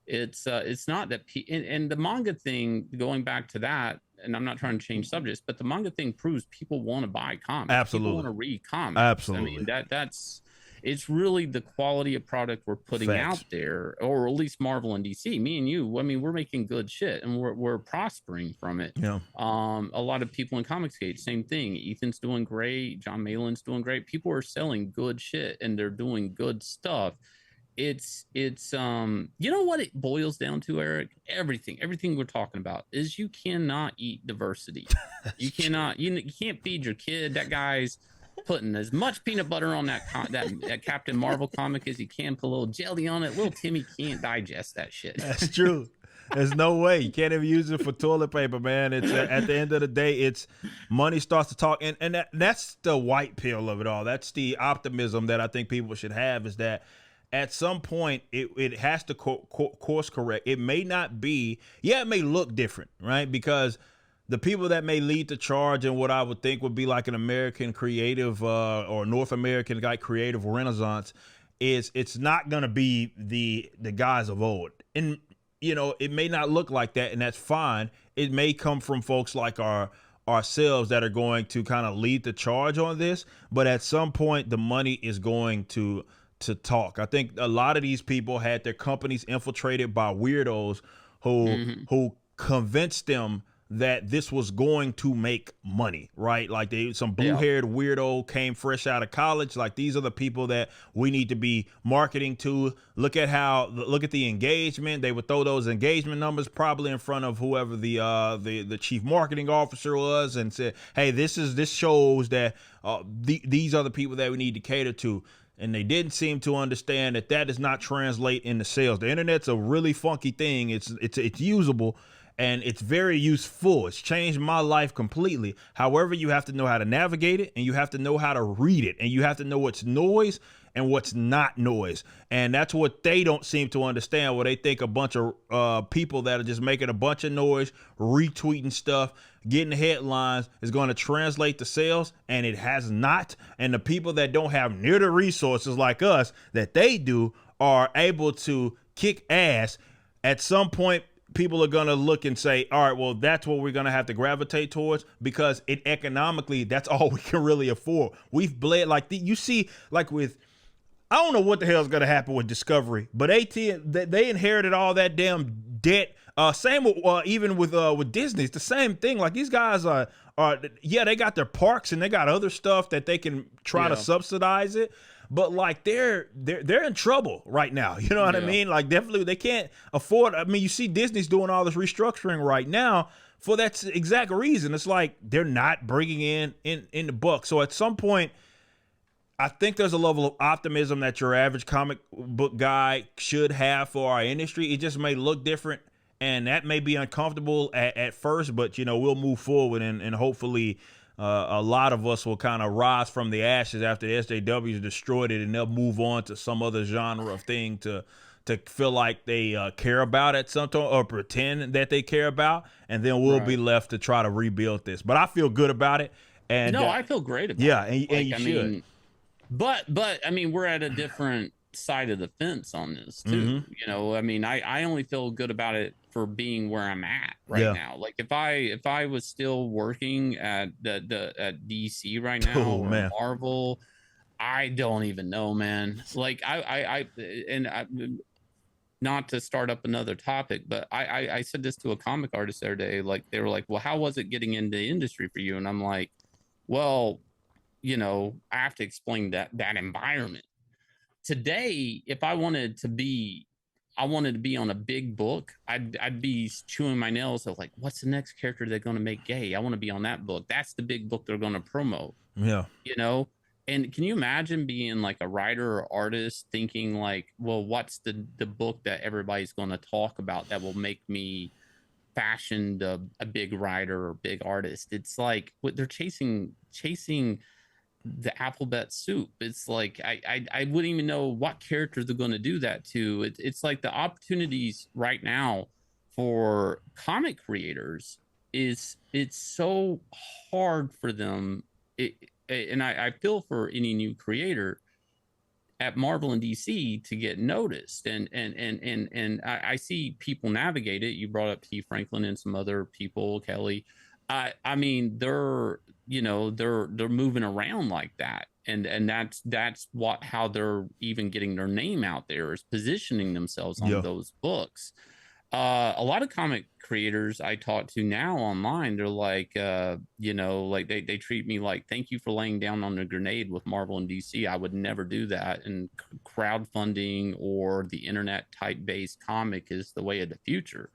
it's not that and the manga thing, going back to that, and I'm not trying to change subjects, but the manga thing proves people want to buy comics. Absolutely. People want to read comics. Absolutely. I mean, that's it's really the quality of product we're putting out there, or at least Marvel and DC. Me and you, I mean, we're making good shit and we're prospering from it. Yeah. A lot of people in comicsgate, same thing. Ethan's doing great. John Malin's doing great. People are selling good shit and they're doing good stuff. It's you know what it boils down to, Eric? Everything we're talking about is you cannot eat diversity. You cannot, you can't feed your kid. That guy's putting as much peanut butter on that Captain Marvel comic as he can, put a little jelly on it. Little Timmy can't digest that shit. That's true. There's no way. You can't even use it for toilet paper, man. It's at the end of the day, it's money starts to talk, and that's the white pill of it all. That's the optimism that I think people should have, is that at some point it has to course correct. It may not be, it may look different, right? Because the people that may lead the charge in what I would think would be like an American creative or North American creative renaissance it's not going to be the guys of old. And, you know, it may not look like that, and that's fine. It may come from folks like ourselves that are going to kind of lead the charge on this. But at some point, the money is going to talk. I think a lot of these people had their companies infiltrated by weirdos who convinced them that this was going to make money, right? Like some blue-haired weirdo came fresh out of college. Like, these are the people that we need to be marketing to. Look at the engagement. They would throw those engagement numbers probably in front of whoever the chief marketing officer was, and said, hey, this shows that these are the people that we need to cater to. And they didn't seem to understand that does not translate into sales. The internet's a really funky thing. It's usable and it's very useful. It's changed my life completely. However, you have to know how to navigate it, and you have to know how to read it, and you have to know what's noise and what's not noise. And that's what they don't seem to understand, where they think a bunch of people that are just making a bunch of noise, retweeting stuff, getting headlines is going to translate to sales, and it has not. And the people that don't have near the resources like us that they do are able to kick ass. At some point, people are going to look and say, all right, well, that's what we're going to have to gravitate towards, because it economically, that's all we can really afford. We've bled like you see, like with, I don't know what the hell is going to happen with Discovery, but they inherited all that damn debt. Same with, even with Disney, it's the same thing. Like these guys are yeah, they got their parks and they got other stuff that they can try to subsidize it, but like they're in trouble right now. You know what I mean? Like definitely they can't afford. I mean, you see Disney's doing all this restructuring right now for that exact reason. It's like they're not bringing in the buck. So at some point, I think there's a level of optimism that your average comic book guy should have for our industry. It just may look different, and that may be uncomfortable at first, but, you know, we'll move forward, and hopefully a lot of us will kind of rise from the ashes after the SJWs destroyed it, and they'll move on to some other genre of thing to feel like they care about at some time, or pretend that they care about, and then we'll be left to try to rebuild this. But I feel good about it. And no, I feel great about it. Yeah, and you should. Mean, but I mean, we're at a different side of the fence on this too. You know, I mean, I only feel good about it for being where I'm at right now. Like if I was still working at at DC right now, or Marvel, I don't even know, man. Like I not to start up another topic, but I said this to a comic artist the other day. Like they were like, well, how was it getting into the industry for you? And I'm like, well, you know, I have to explain that environment. Today, if I wanted to be on a big book, I'd be chewing my nails of like, what's the next character they're going to make gay? I want to be on that book. That's the big book they're going to promote. Yeah. You know? And can you imagine being like a writer or artist thinking like, well, what's the book that everybody's going to talk about that will make me fashioned a big writer or big artist? It's like what they're chasing the alphabet soup. It's like I wouldn't even know what characters they're going to do that to. It's like the opportunities right now for comic creators it's so hard for them. And I feel for any new creator at Marvel and DC to get noticed, and I see people navigate it. You brought up T. Franklin and some other people, Kelly. I mean, they're moving around like that, and that's how they're even getting their name out there, is positioning themselves on those books. A lot of comic creators I talk to now online, they're like, like they treat me like, thank you for laying down on the grenade with Marvel and DC. I would never do that. And crowdfunding or the internet type based comic is the way of the future.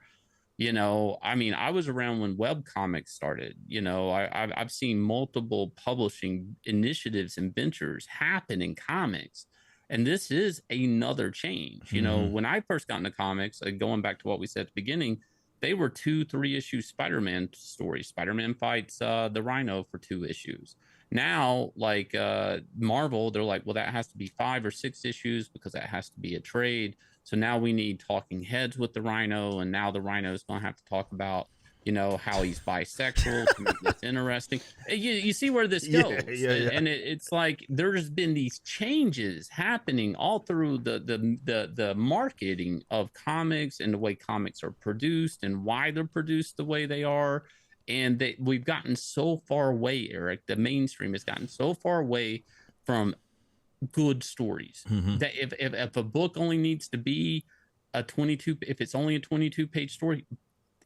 You know, I mean, I was around when web comics started. You know, I've seen multiple publishing initiatives and ventures happen in comics. And this is another change. You know, when I first got into comics, going back to what we said at the beginning, they were 2-3 issue Spider-Man stories. Spider-Man fights the Rhino for 2 issues. Now, like Marvel, they're like, well, that has to be 5 or 6 issues because that has to be a trade. So now we need talking heads with the Rhino, and now the Rhino is going to have to talk about, you know, how he's bisexual to make this interesting. You see where this goes. And it's like there's been these changes happening all through the marketing of comics and the way comics are produced and why they're produced the way they are. And we've gotten so far away, Eric. The mainstream has gotten so far away from good stories that if a book only needs to be if it's only a 22-page story,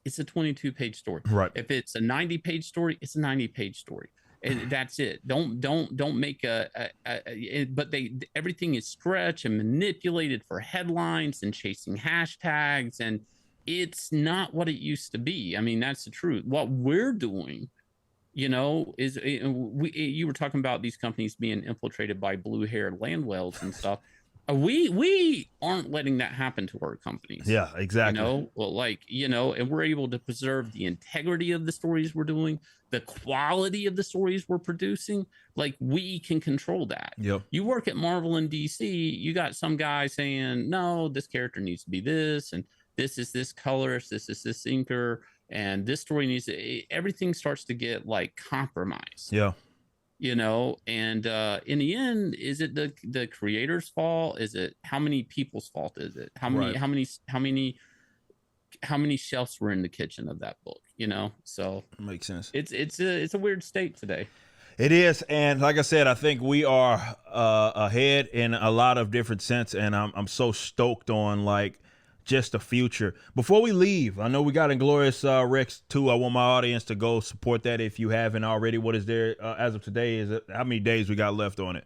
it's a 22-page story. Right. If it's a 90-page story, it's a 90-page story. And that's it. Don't make but everything is stretched and manipulated for headlines and chasing hashtags, and it's not what it used to be. I mean, that's the truth. What we're doing, you know, is you were talking about these companies being infiltrated by blue-haired land whales and stuff. We aren't letting that happen to our companies. Yeah, exactly. You know, well, like, you know, and we're able to preserve the integrity of the stories we're doing, the quality of the stories we're producing. Like, we can control that. Yep. You work at Marvel and DC, you got some guy saying, no, this character needs to be this, and this is this colorist, this is this inker, and this story needs to, everything starts to get like compromised. Yeah. You know, and in the end, is it the creator's fault? Is it how many people's fault is it? How many how many shelves were in the kitchen of that book, So makes sense. It's a weird state today. It is, and like I said, I think we are ahead in a lot of different sense, and I'm so stoked on like just the future. Before we leave, I know we got Inglorious Rex 2. I want my audience to go support that if you haven't already. What is there as of today? Is it how many days we got left on it?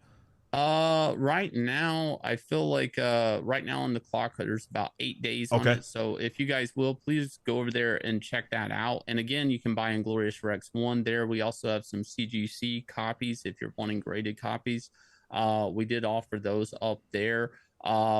Right now, I feel like right now on the clock, there's about 8 days on it. So if you guys will, please go over there and check that out. And again, you can buy Inglorious Rex 1 there. We also have some CGC copies if you're wanting graded copies. We did offer those up there.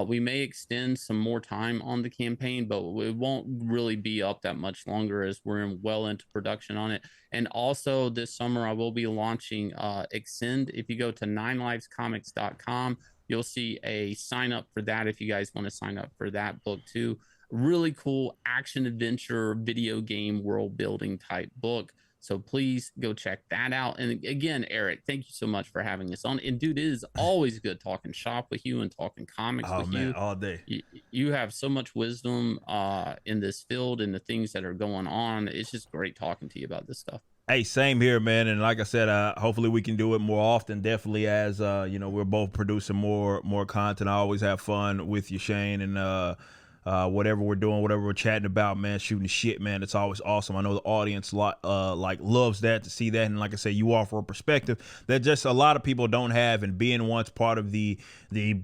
We may extend some more time on the campaign, but it won't really be up that much longer as we're well into production on it. And also this summer, I will be launching Extend. If you go to 9livescomics.com, you'll see a sign up for that if you guys want to sign up for that book too. Really cool action adventure video game world building type book. So please go check that out. And again, Eric, thank you so much for having us on. And dude, it is always good talking shop with you and talking comics with you. All day. You have so much wisdom in this field and the things that are going on. It's just great talking to you about this stuff. Hey, same here, man. And like I said, hopefully we can do it more often. Definitely as, we're both producing more content. I always have fun with you, Shane, and whatever we're doing, whatever we're chatting about, man, shooting the shit, man. It's always awesome. I know the audience loves that, to see that. And like I said, you offer a perspective that just a lot of people don't have, and being once part of the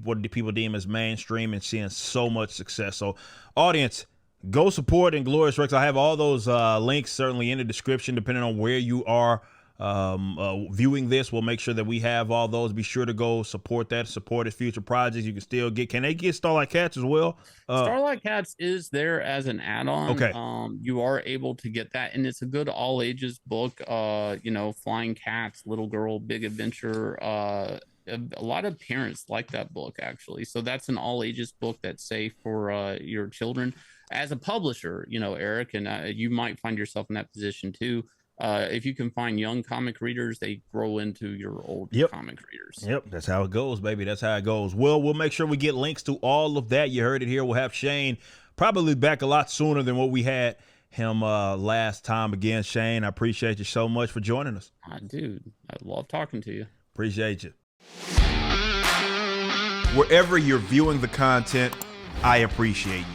what do people deem as mainstream and seeing so much success. So audience, go support Inglorious Rex. I have all those links certainly in the description, depending on where you are viewing this. We'll make sure that we have all those. Be sure to go support that, support his future projects. You can still can they get Starlight Cats as well? Starlight Cats is there as an add-on. Okay. You are able to get that, and it's a good all ages book. Flying Cats, Little Girl, Big Adventure. A lot of parents like that book, actually. So that's an all ages book that's safe for your children. As a publisher, Eric, and you might find yourself in that position too. If you can find young comic readers, they grow into your old comic readers. Yep, that's how it goes, baby. That's how it goes. Well, we'll make sure we get links to all of that. You heard it here. We'll have Shane probably back a lot sooner than what we had him last time. Again, Shane, I appreciate you so much for joining us. Dude, I love talking to you. Appreciate you. Wherever you're viewing the content, I appreciate you.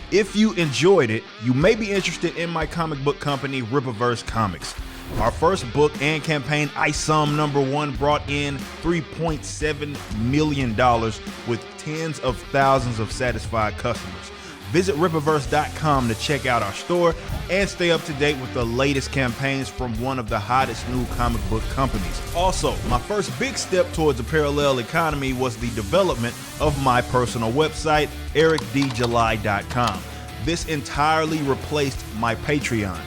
If you enjoyed it, you may be interested in my comic book company, Rippaverse Comics. Our first book and campaign, ISOM #1, brought in $3.7 million with tens of thousands of satisfied customers. Visit Rippaverse.com to check out our store and stay up to date with the latest campaigns from one of the hottest new comic book companies. Also, my first big step towards a parallel economy was the development of my personal website, ericdjuly.com. This entirely replaced my Patreon.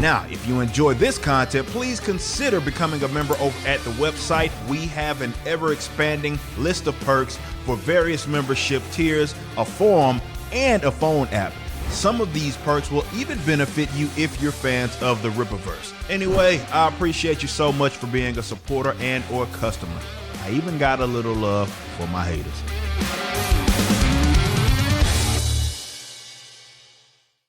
Now, if you enjoy this content, please consider becoming a member over at the website. We have an ever-expanding list of perks for various membership tiers, a forum, and a phone app. Some of these perks will even benefit you if you're fans of the Rippaverse. Anyway, I appreciate you so much for being a supporter and or customer. I even got a little love for my haters.